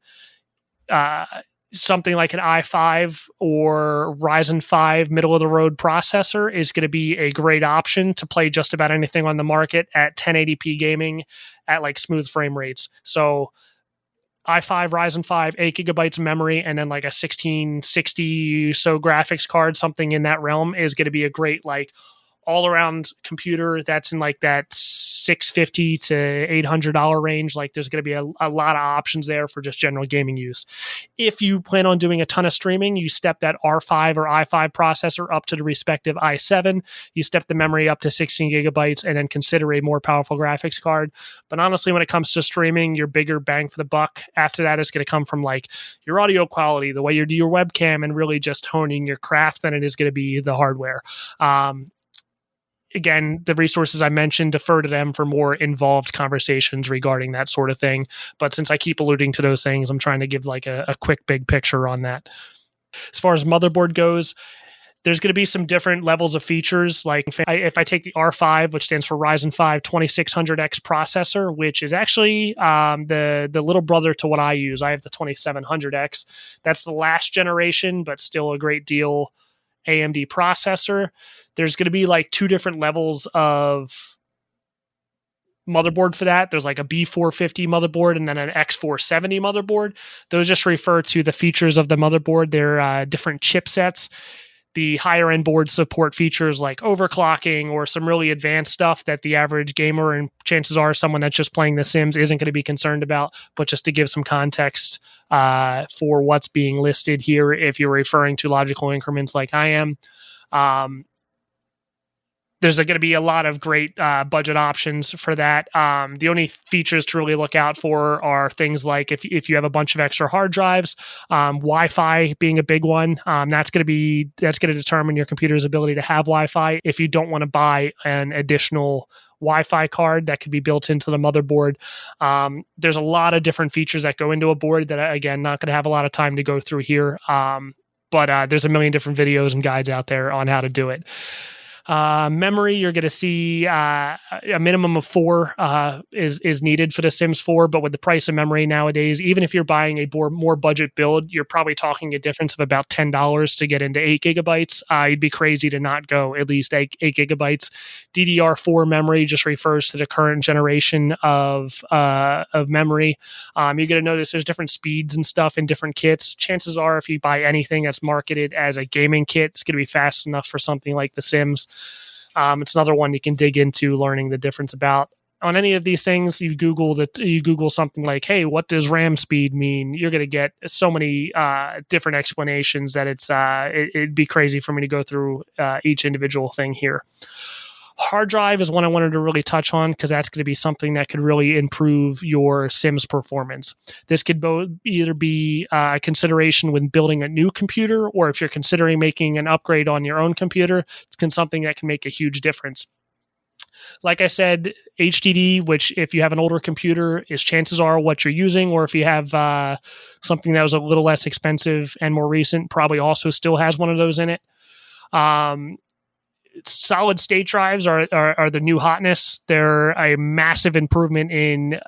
something like an i5 or Ryzen 5 middle-of-the-road processor is going to be a great option to play just about anything on the market at 1080p gaming at smooth frame rates. So i5, Ryzen 5, 8 gigabytes of memory, and then a 1660 so graphics card, something in that realm is going to be a great all-around computer that's in that $650 to $800 range. There's going to be a lot of options there for just general gaming use. If you plan on doing a ton of streaming, you step that R5 or i5 processor up to the respective i7. You step the memory up to 16 gigabytes and then consider a more powerful graphics card. But honestly, when it comes to streaming, your bigger bang for the buck after that is going to come from your audio quality, the way you do your webcam, and really just honing your craft than it is going to be the hardware. Again, the resources I mentioned, defer to them for more involved conversations regarding that sort of thing. But since I keep alluding to those things, I'm trying to give a quick big picture on that. As far as motherboard goes, there's going to be some different levels of features. If I take the R5, which stands for Ryzen 5 2600X processor, which is actually the little brother to what I use. I have the 2700X. That's the last generation, but still a great deal AMD processor. There's going to be 2 different levels of motherboard for that. There's a B450 motherboard and then an X470 motherboard. Those just refer to the features of the motherboard. They're different chipsets. The higher end boards support features like overclocking or some really advanced stuff that the average gamer, and chances are someone that's just playing The Sims, isn't going to be concerned about. But just to give some context for what's being listed here, if you're referring to logical increments like I am, there's going to be a lot of great budget options for that. The only features to really look out for are things like if you have a bunch of extra hard drives, Wi-Fi being a big one. That's going to determine your computer's ability to have Wi-Fi. If you don't want to buy an additional Wi-Fi card that could be built into the motherboard, there's a lot of different features that go into a board that, again, not going to have a lot of time to go through here. But there's a million different videos and guides out there on how to do it. Memory, you're going to see a minimum of 4 is needed for the Sims 4, but with the price of memory nowadays, even if you're buying a more budget build, you're probably talking a difference of about $10 to get into 8 gigabytes. You'd be crazy to not go at least 8 gigabytes. DDR4 memory just refers to the current generation of memory. You're going to notice there's different speeds and stuff in different kits. Chances are, if you buy anything that's marketed as a gaming kit, it's going to be fast enough for something like The Sims. It's another one you can dig into learning the difference about. On any of these things, you Google something like, hey, what does RAM speed mean? You're going to get so many different explanations that it'd be crazy for me to go through each individual thing here. Hard drive is one I wanted to really touch on because that's going to be something that could really improve your Sims performance. This could either be a consideration when building a new computer, or if you're considering making an upgrade on your own computer, it's something that can make a huge difference. Like I said, HDD, which if you have an older computer, is chances are what you're using, or if you have something that was a little less expensive and more recent, probably also still has one of those in it. Solid state drives are the new hotness. They're a massive improvement in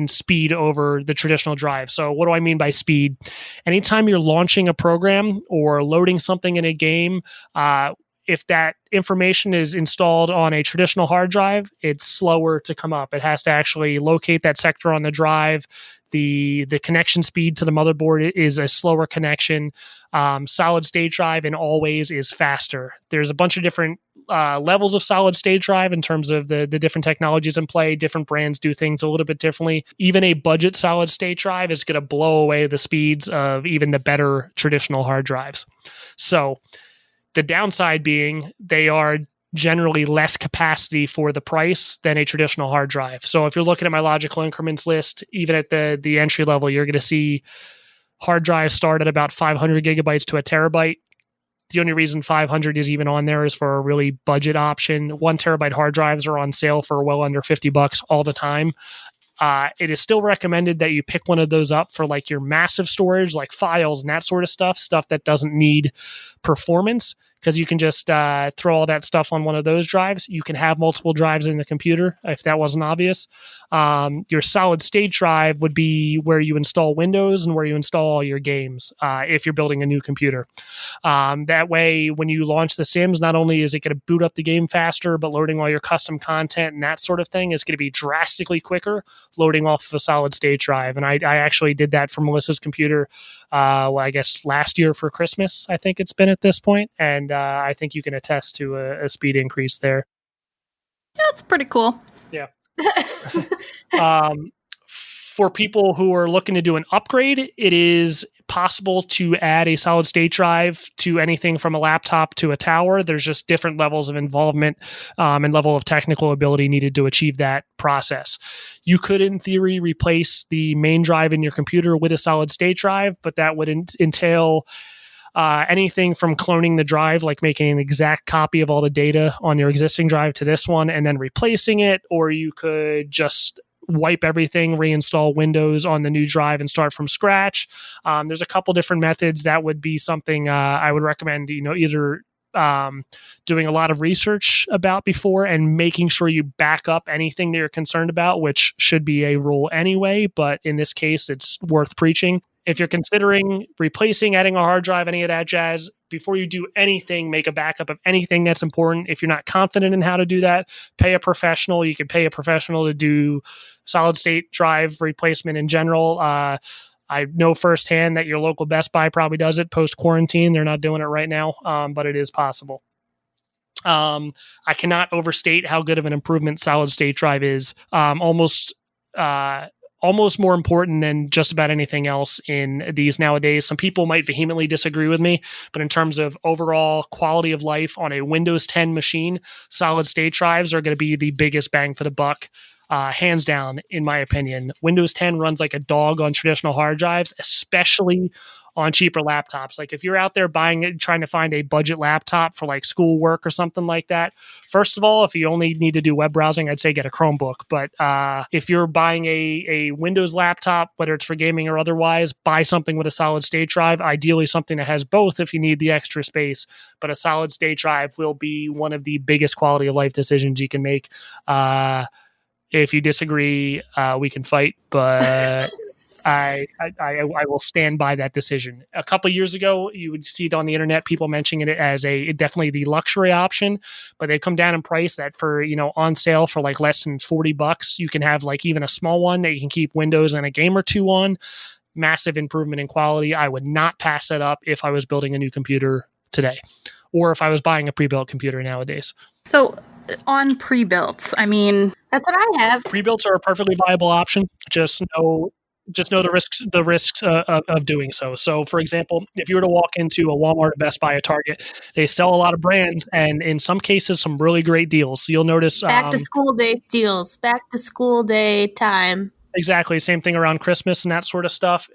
speed over the traditional drive. So what do I mean by speed? Anytime you're launching a program or loading something in a game, if that information is installed on a traditional hard drive, it's slower to come up. It has to actually locate that sector on the drive. The connection speed to the motherboard is a slower connection. Solid state drive and always is faster. There's a bunch of different levels of solid state drive in terms of the different technologies in play. Different brands do things a little bit differently. Even a budget solid state drive is going to blow away the speeds of even the better traditional hard drives. So the downside being they are generally less capacity for the price than a traditional hard drive. So if you're looking at my logical increments list, even at the entry level, you're going to see hard drives start at about 500 gigabytes to a terabyte. The only reason 500 is even on there is for a really budget option. 1 terabyte hard drives are on sale for well under $50 all the time. It is still recommended that you pick one of those up for like your massive storage, like files and that sort of stuff that doesn't need performance, because you can just throw all that stuff on one of those drives. You can have multiple drives in the computer, if that wasn't obvious. Your solid state drive would be where you install Windows and where you install all your games if you're building a new computer. That way, when you launch The Sims, not only is it going to boot up the game faster, but loading all your custom content and that sort of thing is going to be drastically quicker loading off of a solid state drive. And I actually did that for Melissa's computer, I guess last year for Christmas, I think it's been at this point. And I think you can attest to a speed increase there. That's pretty cool. Yeah. For people who are looking to do an upgrade, it is possible to add a solid state drive to anything from a laptop to a tower. There's just different levels of involvement and level of technical ability needed to achieve that process. You could, in theory, replace the main drive in your computer with a solid state drive, but that would entail anything from cloning the drive, like making an exact copy of all the data on your existing drive to this one and then replacing it, or you could just wipe everything, reinstall Windows on the new drive and start from scratch. There's a couple different methods. That would be something I would recommend, either doing a lot of research about before and making sure you back up anything that you're concerned about, which should be a rule anyway, but in this case, it's worth preaching. If you're considering replacing, adding a hard drive, any of that jazz, before you do anything, make a backup of anything that's important. If you're not confident in how to do that, pay a professional. You can pay a professional to do solid state drive replacement in general. I know firsthand that your local Best Buy probably does it post-quarantine. They're not doing it right now, but it is possible. I cannot overstate how good of an improvement solid state drive is. Almost more important than just about anything else in these nowadays. Some people might vehemently disagree with me, but in terms of overall quality of life on a Windows 10 machine, solid state drives are going to be the biggest bang for the buck, hands down, in my opinion. Windows 10 runs like a dog on traditional hard drives, especially on cheaper laptops. Like if you're out there buying it, trying to find a budget laptop for like school work or something like that, first of all, if you only need to do web browsing, I'd say get a Chromebook. But if you're buying a Windows laptop, whether it's for gaming or otherwise, buy something with a solid state drive, ideally something that has both if you need the extra space. But a solid state drive will be one of the biggest quality of life decisions you can make. If you disagree, we can fight, but I will stand by that decision. A couple years ago, you would see it on the internet, people mentioning it as definitely the luxury option, but they come down in price that for, on sale for like less than $40, you can have like even a small one that you can keep Windows and a game or two on. Massive improvement in quality. I would not pass that up if I was building a new computer today, or if I was buying a pre-built computer nowadays. So on pre-builts, I mean, that's what I have. Pre-builts are a perfectly viable option. Just know the risks of doing so. So, for example, if you were to walk into a Walmart, a Best Buy, a Target, they sell a lot of brands, and in some cases, some really great deals. So you'll notice back to school day deals, back to school day time. Exactly, same thing around Christmas and that sort of stuff.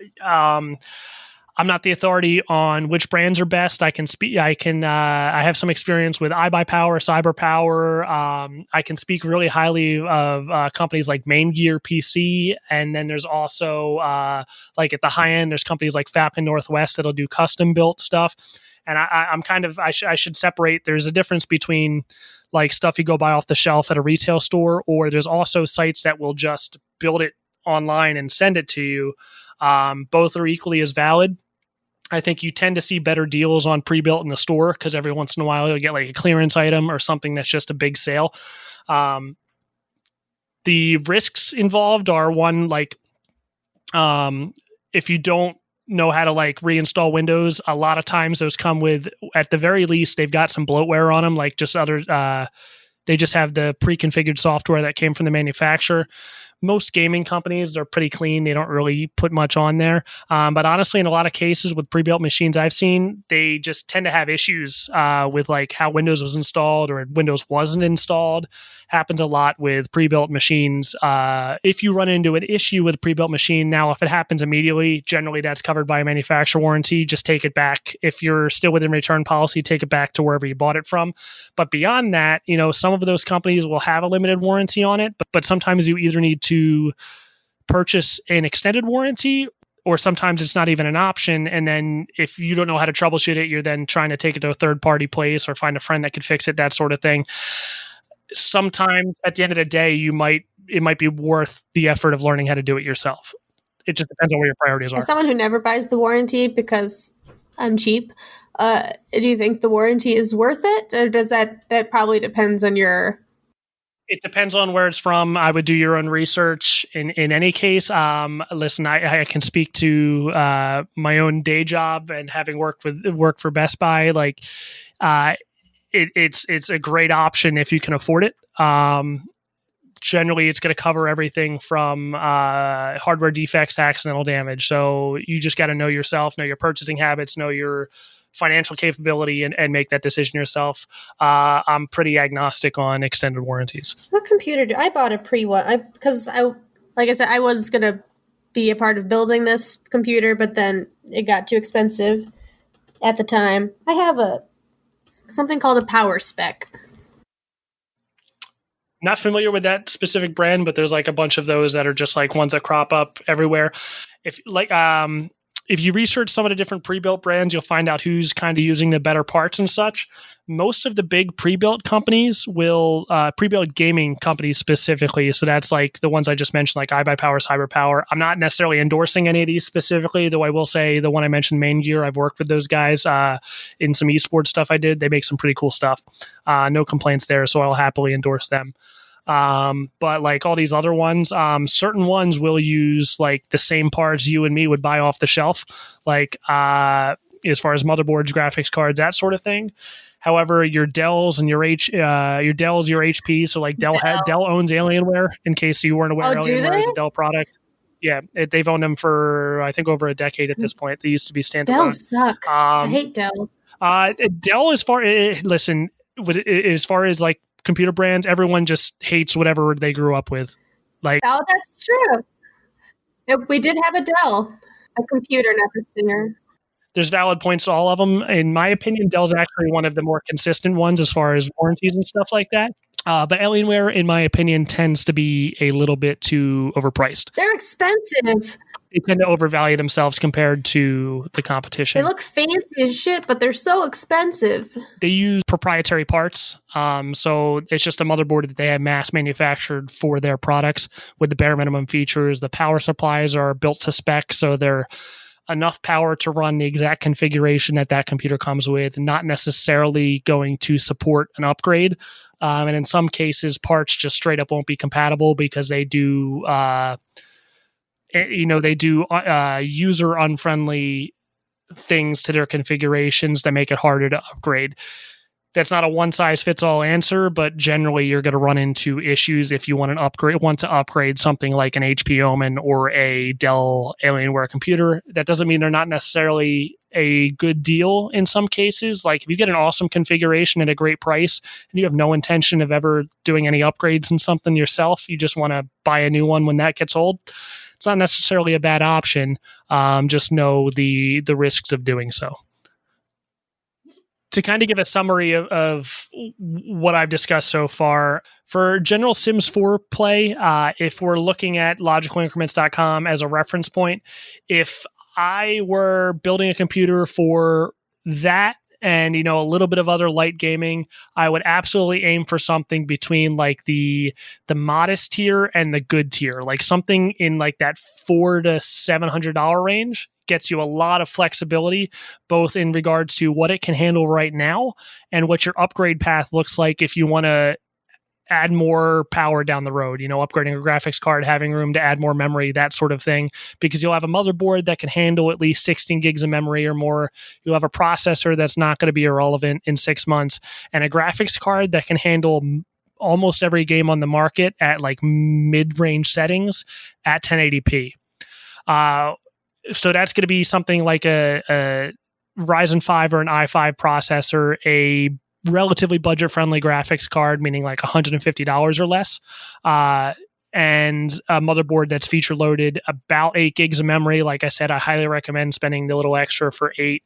I'm not the authority on which brands are best. I can speak. I have some experience with iBuyPower, CyberPower. I can speak really highly of companies like Main Gear PC, and then there's also like at the high end, there's companies like Falcon Northwest that'll do custom built stuff. And I should separate. There's a difference between like stuff you go buy off the shelf at a retail store, or there's also sites that will just build it online and send it to you. Both are equally as valid. I think you tend to see better deals on pre-built in the store because every once in a while you'll get like a clearance item or something that's just a big sale. The risks involved are one, like if you don't know how to like reinstall Windows, a lot of times those come with, at the very least, they've got some bloatware on them, like just other, they just have the pre-configured software that came from the manufacturer. Most gaming companies, they're pretty clean. They don't really put much on there. But honestly, in a lot of cases with pre-built machines I've seen, they just tend to have issues with like how Windows was installed or Windows wasn't installed. Happens a lot with pre-built machines. If you run into an issue with a pre-built machine, now if it happens immediately, generally that's covered by a manufacturer warranty. Just take it back. If you're still within return policy, take it back to wherever you bought it from. But beyond that, some of those companies will have a limited warranty on it, but sometimes you either need to purchase an extended warranty, or sometimes it's not even an option. And then if you don't know how to troubleshoot it, you're then trying to take it to a third-party place or find a friend that could fix it, that sort of thing. Sometimes at the end of the day, it might be worth the effort of learning how to do it yourself. It just depends on where your priorities are. As someone who never buys the warranty because I'm cheap, do you think the warranty is worth it? Or does that probably depends on your... It depends on where it's from. I would do your own research in any case. Listen, I can speak to my own day job and having worked for Best Buy. Like, it's a great option if you can afford it. Generally, it's going to cover everything from hardware defects to accidental damage. So you just got to know yourself, know your purchasing habits, know your financial capability, and make that decision yourself. I'm pretty agnostic on extended warranties. What computer I bought a pre-one because like I said, I was going to be a part of building this computer, but then it got too expensive at the time. I have something called a Power Spec. Not familiar with that specific brand, but there's like a bunch of those that are just like ones that crop up everywhere. If you research some of the different pre-built brands, you'll find out who's kind of using the better parts and such. Most of the big pre-built companies will, pre-built gaming companies specifically, so that's like the ones I just mentioned, like iBuyPower, CyberPower. I'm not necessarily endorsing any of these specifically, though I will say the one I mentioned, Main Gear, I've worked with those guys in some esports stuff I did. They make some pretty cool stuff. No complaints there, so I'll happily endorse them. But like all these other ones, certain ones will use like the same parts you and me would buy off the shelf, like as far as motherboards, graphics cards, that sort of thing. However, your Dells and your HP, so like Dell owns Alienware, in case you weren't aware. Alienware is a Dell product. Yeah, they've owned them for I think over a decade at this point. They used to be standalone. Dell suck. I hate Dell. Dell, as far as like computer brands, everyone just hates whatever they grew up with. Like, oh, that's true. We did have a Dell, a computer, not the singer. There's valid points to all of them. In my opinion, Dell's actually one of the more consistent ones as far as warranties and stuff like that. But Alienware, in my opinion, tends to be a little bit too overpriced. They're expensive. They tend to overvalue themselves compared to the competition. They look fancy as shit, but they're so expensive. They use proprietary parts. So it's just a motherboard that they have mass manufactured for their products with the bare minimum features. The power supplies are built to spec, so they're enough power to run the exact configuration that computer comes with, not necessarily going to support an upgrade. And in some cases, parts just straight up won't be compatible because they do, user unfriendly things to their configurations that make it harder to upgrade. That's not a one-size-fits-all answer, but generally you're going to run into issues if you want to upgrade something like an HP Omen or a Dell Alienware computer. That doesn't mean they're not necessarily a good deal in some cases. Like if you get an awesome configuration at a great price and you have no intention of ever doing any upgrades in something yourself, you just want to buy a new one when that gets old, it's not necessarily a bad option. Just know the risks of doing so. To kind of give a summary of what I've discussed so far, for general Sims 4 play, if we're looking at logicalincrements.com as a reference point, if I were building a computer for that and, a little bit of other light gaming, I would absolutely aim for something between like the modest tier and the good tier, like something in like that $400 to $700 range. Gets you a lot of flexibility, both in regards to what it can handle right now and what your upgrade path looks like if you want to add more power down the road, upgrading a graphics card, having room to add more memory, that sort of thing, because you'll have a motherboard that can handle at least 16 gigs of memory or more. You'll have a processor that's not going to be irrelevant in 6 months, and a graphics card that can handle almost every game on the market at like mid-range settings at 1080p. So that's going to be something like a Ryzen 5 or an i5 processor, a relatively budget-friendly graphics card, meaning like $150 or less, and a motherboard that's feature-loaded, about 8 gigs of memory. Like I said, I highly recommend spending the little extra for 8.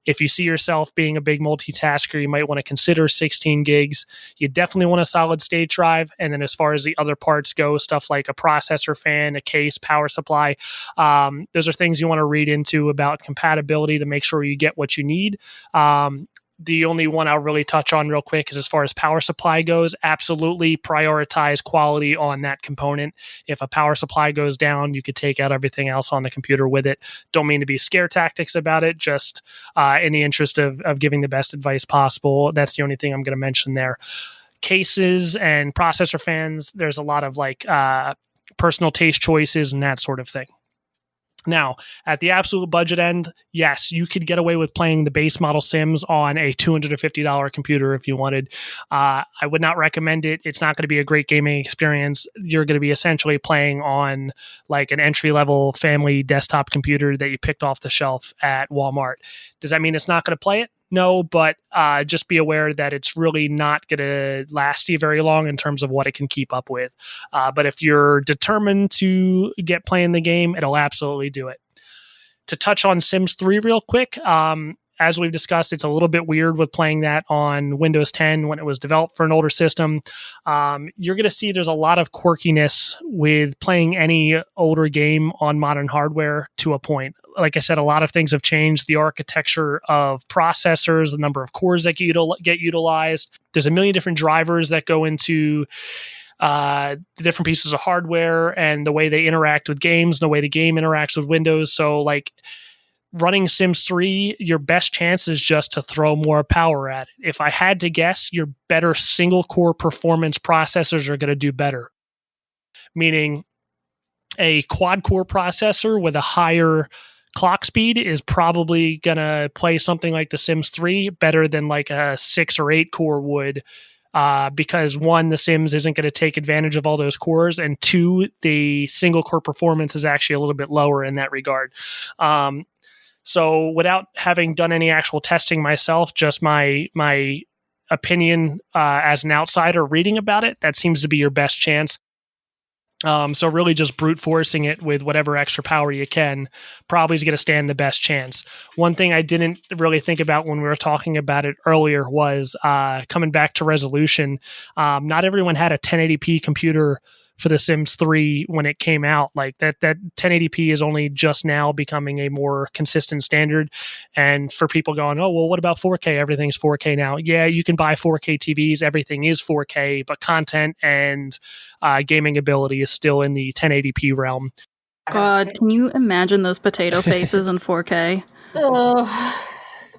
If you see yourself being a big multitasker, you might want to consider 16 gigs. You definitely want a solid state drive. And then as far as the other parts go, stuff like a processor fan, a case, power supply, those are things you want to read into about compatibility to make sure you get what you need. The only one I'll really touch on real quick is as far as power supply goes, absolutely prioritize quality on that component. If a power supply goes down, you could take out everything else on the computer with it. Don't mean to be scare tactics about it, just in the interest of giving the best advice possible. That's the only thing I'm going to mention there. Cases and processor fans, there's a lot of like personal taste choices and that sort of thing. Now, at the absolute budget end, yes, you could get away with playing the base model Sims on a $250 computer if you wanted. I would not recommend it. It's not going to be a great gaming experience. You're going to be essentially playing on like an entry-level family desktop computer that you picked off the shelf at Walmart. Does that mean it's not going to play it? No, but just be aware that it's really not going to last you very long in terms of what it can keep up with. But if you're determined to get playing the game, it'll absolutely do it. To touch on Sims 3 real quick, as we've discussed, it's a little bit weird with playing that on Windows 10 when it was developed for an older system. You're going to see there's a lot of quirkiness with playing any older game on modern hardware to a point. Like I said, a lot of things have changed. The architecture of processors, the number of cores that get utilized. There's a million different drivers that go into the different pieces of hardware and the way they interact with games, the way the game interacts with Windows. So like running Sims 3, your best chance is just to throw more power at it. If I had to guess, your better single core performance processors are going to do better. Meaning a quad core processor with a higher clock speed is probably going to play something like The Sims 3 better than like a 6 or 8 core would, because one, The Sims isn't going to take advantage of all those cores, and two, the single core performance is actually a little bit lower in that regard. So without having done any actual testing myself, just my opinion as an outsider reading about it, that seems to be your best chance. So really just brute forcing it with whatever extra power you can probably is going to stand the best chance. One thing I didn't really think about when we were talking about it earlier was coming back to resolution. Not everyone had a 1080p computer for The Sims 3 when it came out. Like that 1080p is only just now becoming a more consistent standard. And for people going, oh, well, what about 4K? Everything's 4K now. Yeah, you can buy 4K TVs. Everything is 4K, but content and gaming ability is still in the 1080p realm. God, can you imagine those potato faces in 4K?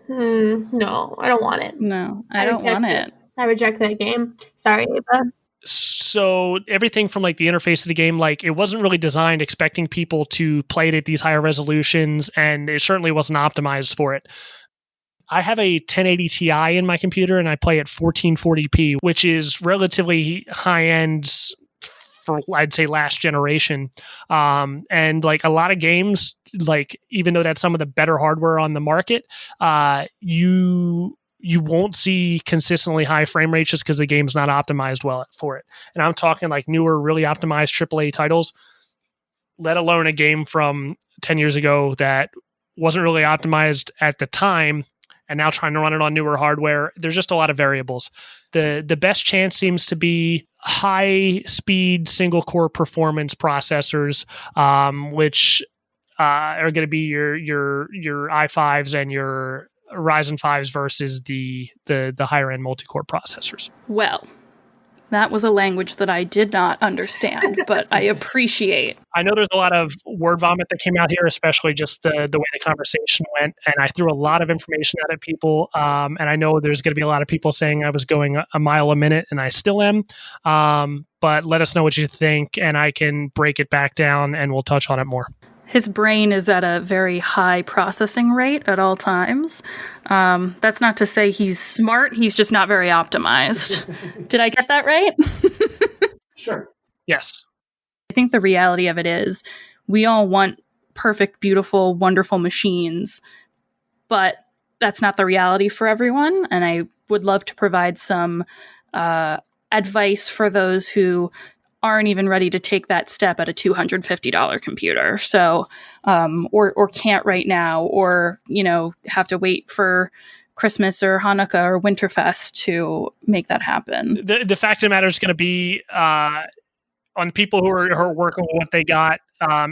No, I don't want it. No, I don't want it. I reject that game. Sorry, Ava. So everything from like the interface of the game, like it wasn't really designed expecting people to play it at these higher resolutions, and it certainly wasn't optimized for it. I have a 1080 Ti in my computer and I play at 1440p, which is relatively high end for, I'd say, last generation. And like a lot of games, like even though that's some of the better hardware on the market, you won't see consistently high frame rates just because the game's not optimized well for it. And I'm talking like newer, really optimized AAA titles, let alone a game from 10 years ago that wasn't really optimized at the time and now trying to run it on newer hardware. There's just a lot of variables. The best chance seems to be high speed single core performance processors, which are going to be your i5s and your Ryzen 5s versus the higher end multi-core processors. Well, that was a language that I did not understand, but I appreciate. I know there's a lot of word vomit that came out here, especially just the way the conversation went. And I threw a lot of information at people. And I know there's going to be a lot of people saying I was going a mile a minute, and I still am. But let us know what you think, and I can break it back down, and we'll touch on it more. His brain is at a very high processing rate at all times. That's not to say he's smart. He's just not very optimized. Did I get that right? Sure. Yes. I think the reality of it is we all want perfect, beautiful, wonderful machines, but that's not the reality for everyone. And I would love to provide some advice for those who aren't even ready to take that step at a $250 computer. So, or can't right now, or, have to wait for Christmas or Hanukkah or Winterfest to make that happen. The fact of the matter is going to be on people who are working with what they got.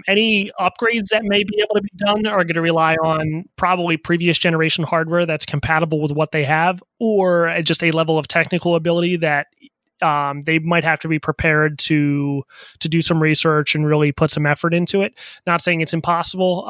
Any upgrades that may be able to be done are going to rely on probably previous generation hardware that's compatible with what they have, or just a level of technical ability that they might have to be prepared to do some research and really put some effort into it. Not saying it's impossible.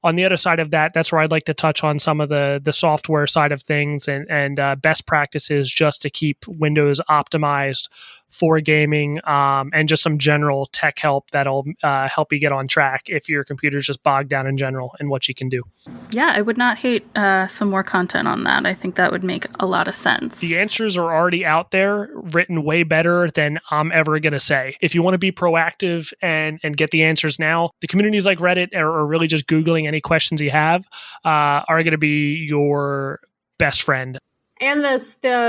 On the other side of that, that's where I'd like to touch on some of the software side of things and best practices just to keep Windows optimized for gaming, and just some general tech help that'll help you get on track if your computer's just bogged down in general and what you can do. Yeah, I would not hate some more content on that. I think that would make a lot of sense. The answers are already out there, written way better than I'm ever going to say. If you want to be proactive and get the answers now, the communities like Reddit or really just Googling any questions you have are going to be your best friend. And the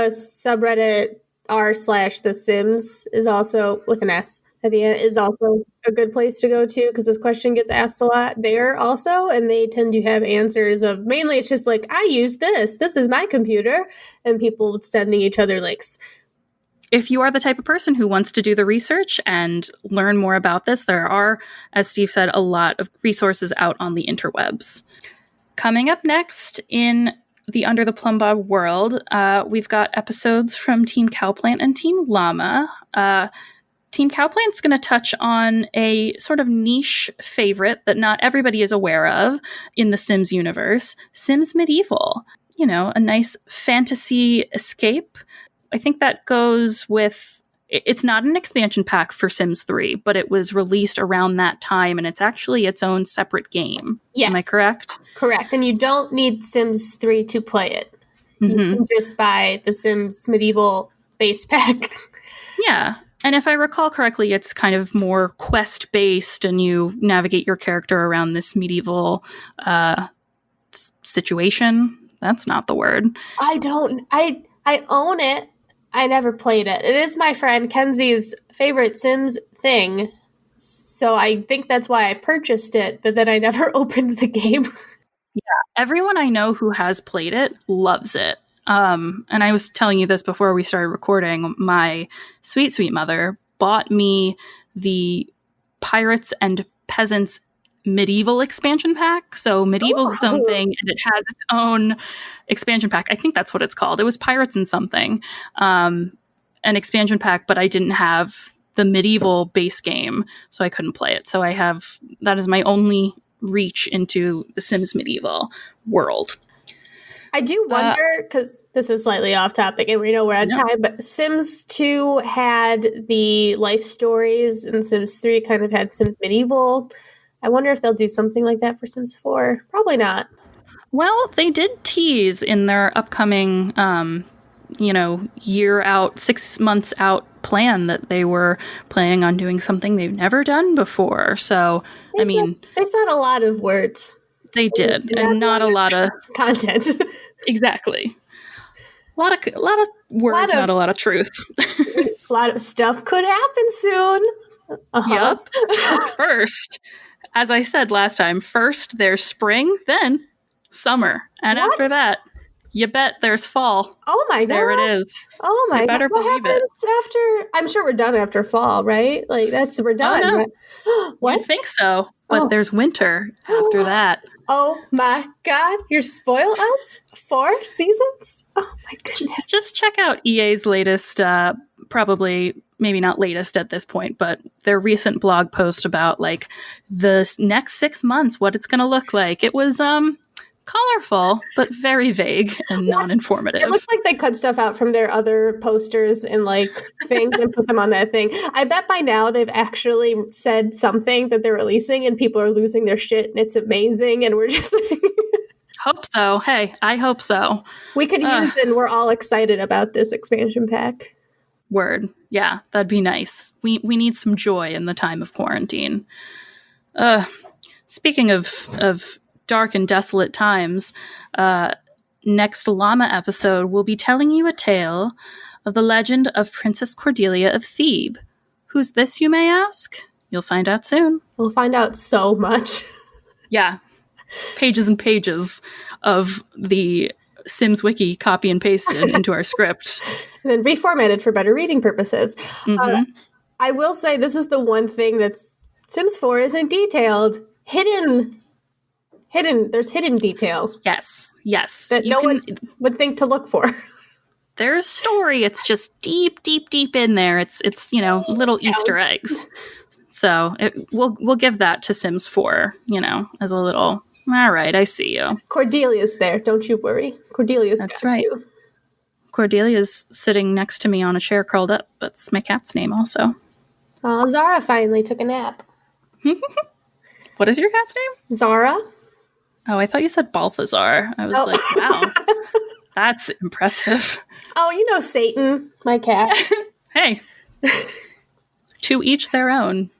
subreddit r/The Sims is also with an S at the end, is also a good place to go to, because this question gets asked a lot there also, and they tend to have answers of, mainly it's just like, I use this is my computer, and people sending each other links. If you are the type of person who wants to do the research and learn more about this, there are, as Steve said, a lot of resources out on the interwebs. Coming up next in the Under the Plumb Bob world, we've got episodes from Team Cowplant and Team Llama. Team Cowplant's going to touch on a sort of niche favorite that not everybody is aware of in the Sims universe, Sims Medieval. A nice fantasy escape. I think that goes with... It's not an expansion pack for Sims 3, but it was released around that time, and it's actually its own separate game. Yes. Am I correct? Correct. And you don't need Sims 3 to play it. Mm-hmm. You can just buy the Sims Medieval base pack. Yeah. And if I recall correctly, it's kind of more quest-based, and you navigate your character around this medieval situation. That's not the word. I own it. I never played it. It is my friend Kenzie's favorite Sims thing. So I think that's why I purchased it, but then I never opened the game. Everyone I know who has played it loves it. And I was telling you this before we started recording. My sweet, sweet mother bought me the Pirates and Peasants medieval expansion pack. So medieval's its own thing, and it has its own expansion pack. I think that's what it's called. It was Pirates and something, an expansion pack, but I didn't have the medieval base game, so I couldn't play it. So that is my only reach into the Sims medieval world. I do wonder, because this is slightly off topic and we know we're out of time, but Sims 2 had the life stories and Sims 3 kind of had Sims Medieval. I wonder if they'll do something like that for Sims 4. Probably not. Well, they did tease in their upcoming, year out, 6 months out plan that they were planning on doing something they've never done before. So, They said a lot of words. They did, and not a lot of content. Exactly. A lot of words, not a lot of truth. A lot of stuff could happen soon. Yep. First, as I said last time, first there's spring, then summer. And after that, you bet there's fall. Oh my god. There it is. Oh my god. Better believe it. After, I'm sure we're done after fall, right? Like we're done. Oh, no. Right? What? I think so. But there's winter after that. Oh my god, you're spoiled us? 4 seasons? Oh my goodness. Just check out EA's latest, probably maybe not latest at this point, but their recent blog post about like the next 6 months, what it's going to look like. It was colorful, but very vague and non-informative. It looks like they cut stuff out from their other posters and like things and put them on that thing. I bet by now they've actually said something that they're releasing and people are losing their shit and it's amazing and we're just hope so. Hey, I hope so. We could use it and we're all excited about this expansion pack. Word. Yeah, that'd be nice. We need some joy in the time of quarantine. Speaking of dark and desolate times, next Llama episode we'll be telling you a tale of the legend of Princess Cordelia of Thebe. Who's this, you may ask? You'll find out soon. We'll find out so much. Yeah. Pages and pages of the Sims Wiki copy and pasted into our script. And then reformatted for better reading purposes. Mm-hmm. I will say this is the one thing that's Sims 4 isn't detailed. Hidden. There's hidden detail. Yes. That no one would think to look for. There's story. It's just deep in there. It's little Easter eggs. So we'll give that to Sims 4, as a little, all right, I see you. Cordelia's there. Don't you worry. That's right. You. Cordelia's sitting next to me on a chair curled up. That's my cat's name also. Oh, Zara finally took a nap. What is your cat's name? Zara. Oh, I thought you said Balthazar. I was like, wow, that's impressive. Oh, Satan, my cat. Hey, to each their own.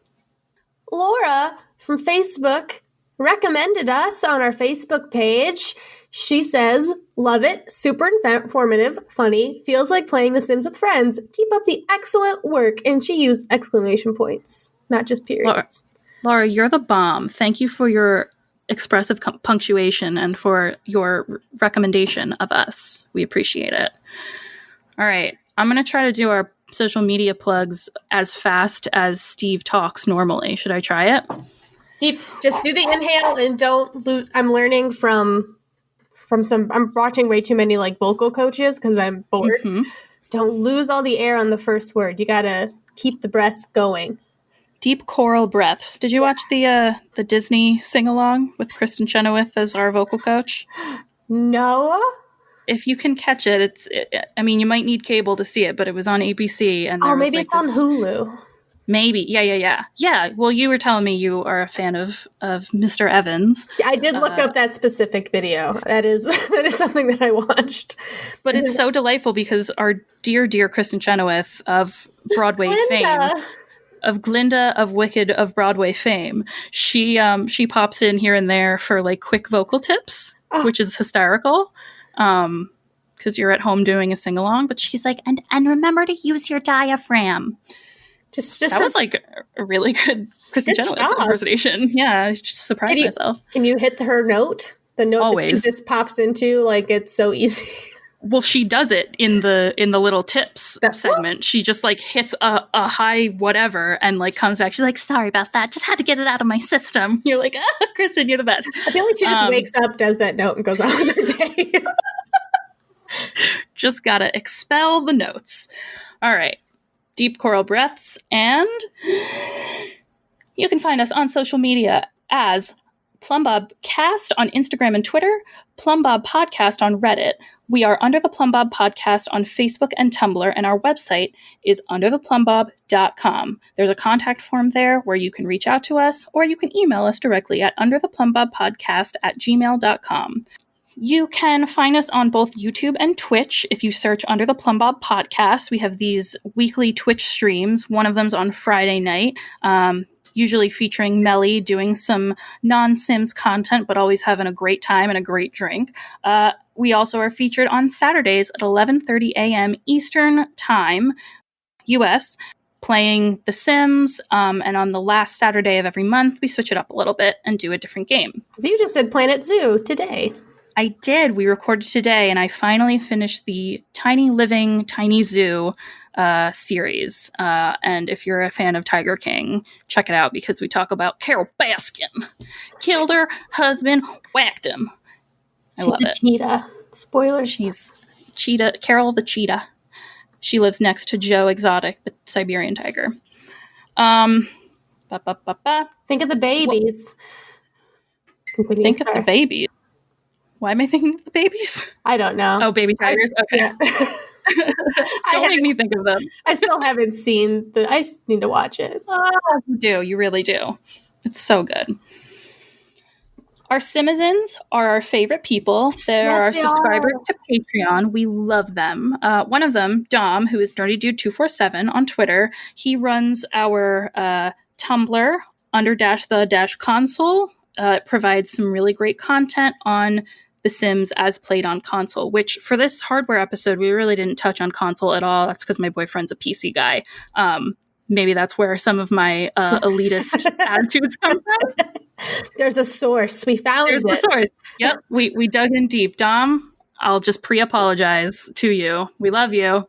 Laura from Facebook recommended us on our Facebook page. She says, love it, super informative, funny, feels like playing The Sims with friends. Keep up the excellent work. And she used exclamation points, not just periods. Laura, you're the bomb. Thank you for your expressive punctuation and for your recommendation of us. We appreciate it. All right. I'm going to try to do our social media plugs as fast as Steve talks normally. Should I try it? Just do the inhale and don't lose. I'm learning from I'm watching way too many like vocal coaches because I'm bored. Mm-hmm. Don't lose all the air on the first word. You got to keep the breath going. Deep choral breaths. Did you watch the Disney sing-along with Kristen Chenoweth as our vocal coach? No. If you can catch it, you might need cable to see it, but it was on ABC. And maybe it's on Hulu. Maybe. Yeah. Yeah, well, you were telling me you are a fan of Mr. Evans. Yeah, I did look up that specific video. That is something that I watched. But it's so delightful because our dear Kristen Chenoweth of Broadway fame, of Glinda of Wicked of Broadway fame, she pops in here and there for like quick vocal tips, which is hysterical. Because you're at home doing a sing-along, but she's like, and remember to use your diaphragm. That was like a really good Kristen Good Chenoweth job. impersonation. Yeah, I just surprised myself. Can you hit her note? The note Always. that she just pops into, like, it's so easy. Well, she does it in the little tips segment. She just like hits a high whatever and like comes back. She's like, sorry about that. Just had to get it out of my system. You're like, Kristen, you're the best. I feel like she just wakes up, does that note, and goes on with her day. Just gotta expel the notes. All right. Deep coral breaths. And you can find us on social media as Plumbob Cast on Instagram and Twitter, Plumbob Podcast on Reddit. We are Under the Plumbob Podcast on Facebook and Tumblr, and our website is undertheplumbob.com. There's a contact form there where you can reach out to us, or you can email us directly at undertheplumbobbpodcast@gmail.com. You can find us on both YouTube and Twitch if you search Under the Plumbob Podcast. We have these weekly Twitch streams. One of them's on Friday night, usually featuring Melly doing some non-Sims content, but always having a great time and a great drink. We also are featured on Saturdays at 11:30 a.m. Eastern Time, US, playing The Sims. And on the last Saturday of every month, we switch it up a little bit and do a different game. You just said Planet Zoo today. I did. We recorded today, and I finally finished the Tiny Living, Tiny Zoo series. And if you're a fan of Tiger King, check it out because we talk about Carol Baskin. Killed her husband, whacked him. I love it. Cheetah. Spoilers. She's Cheetah, Carol the cheetah. She lives next to Joe Exotic, the Siberian tiger. Think of the babies. Think of the babies. Why am I thinking of the babies? I don't know. Oh, baby tigers? Okay. Yeah. Don't make me think of them. I still haven't seen I just need to watch it. You do. You really do. It's so good. Our Simizens are our favorite people. They're our subscribers to Patreon. We love them. One of them, Dom, who is NerdyDude247 on Twitter, he runs our Tumblr under the console. It provides some really great content on The Sims as played on console, which for this hardware episode, we really didn't touch on console at all. That's because my boyfriend's a PC guy. Maybe that's where some of my elitist attitudes come from. There's a source. We found it. There's the source. Yep. We dug in deep. Dom, I'll just pre-apologize to you. We love you.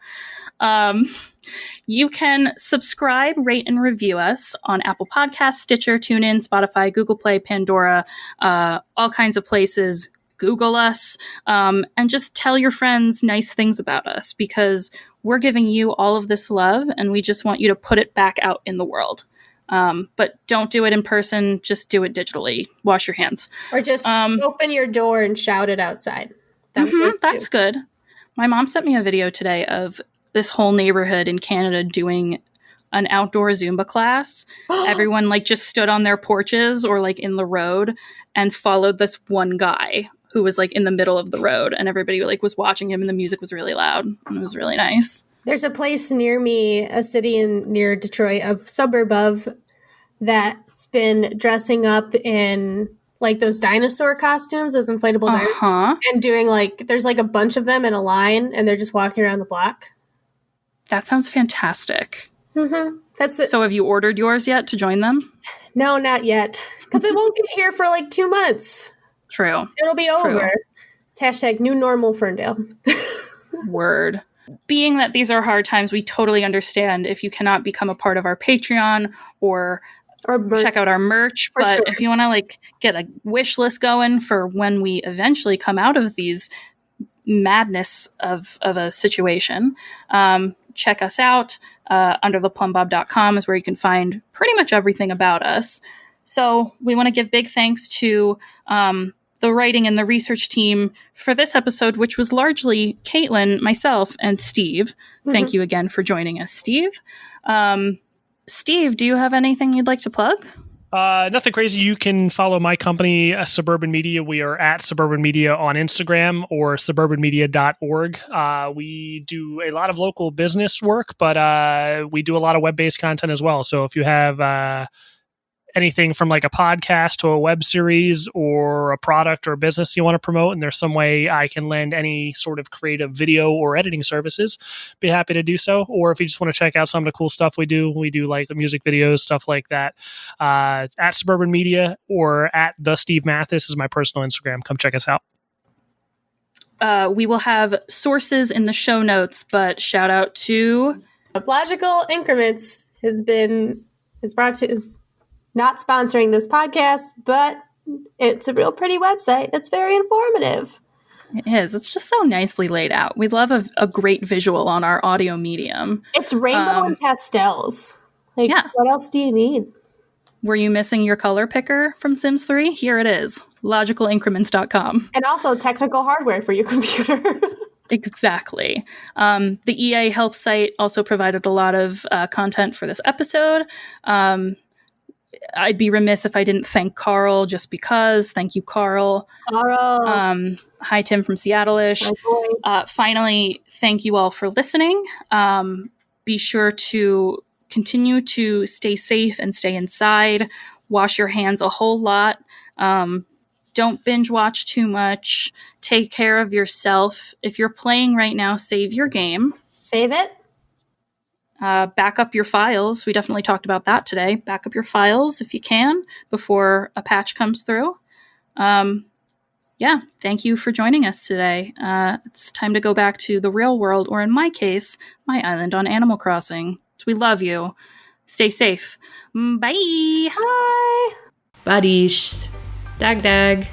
You can subscribe, rate, and review us on Apple Podcasts, Stitcher, TuneIn, Spotify, Google Play, Pandora, all kinds of places. Google us, and just tell your friends nice things about us because we're giving you all of this love and we just want you to put it back out in the world. But don't do it in person. Just do it digitally. Wash your hands. Or just open your door and shout it outside. That's good. My mom sent me a video today of this whole neighborhood in Canada doing an outdoor Zumba class. Everyone like just stood on their porches or like in the road and followed this one guy who was like in the middle of the road, and everybody like was watching him and the music was really loud and it was really nice. There's a place near me, a city near Detroit, a suburb of, that's been dressing up in like those dinosaur costumes, those inflatable dinosaurs, and doing like, there's like a bunch of them in a line and they're just walking around the block. That sounds fantastic. Mm-hmm. That's it. So have you ordered yours yet to join them? No, not yet. Because it won't get here for like 2 months. True. It'll be over. It's hashtag new normal Ferndale. Word. Being that these are hard times, we totally understand if you cannot become a part of our Patreon or check out our merch. But if you want to like get a wish list going for when we eventually come out of these madness of a situation, check us out. Undertheplumbob.com is where you can find pretty much everything about us. So we want to give big thanks to the writing and the research team for this episode, which was largely Caitlin, myself, and Steve. Mm-hmm. Thank you again for joining us, Steve. Steve, do you have anything you'd like to plug? Nothing crazy. You can follow my company, Suburban Media. We are at Suburban Media on Instagram or suburbanmedia.org. We do a lot of local business work, but we do a lot of web-based content as well. So if you have anything from like a podcast to a web series or a product or a business you want to promote, and there's some way I can lend any sort of creative video or editing services, be happy to do so. Or if you just want to check out some of the cool stuff we do like music videos, stuff like that, at Suburban Media or at the Steve Mathis is my personal Instagram. Come check us out. We will have sources in the show notes, but shout out to Logical Increments is not sponsoring this podcast, but it's a real pretty website that's very informative. It is. It's just so nicely laid out. We love a great visual on our audio medium. It's rainbow and pastels. Like, yeah. What else do you need? Were you missing your color picker from Sims 3? Here it is. Logicalincrements.com. And also technical hardware for your computer. Exactly. The EA help site also provided a lot of content for this episode. I'd be remiss if I didn't thank Carl just because. Thank you, Carl. Carl. Hi, Tim from Seattle-ish. Finally, thank you all for listening. Be sure to continue to stay safe and stay inside. Wash your hands a whole lot. Don't binge watch too much. Take care of yourself. If you're playing right now, save your game. Save it. Back up your files. We definitely talked about that today. Back up your files if you can before a patch comes through. Thank you for joining us today. It's time to go back to the real world, or in my case, my island on Animal Crossing. So we love you. Stay safe. Bye. Bye. Badish. Dag dag.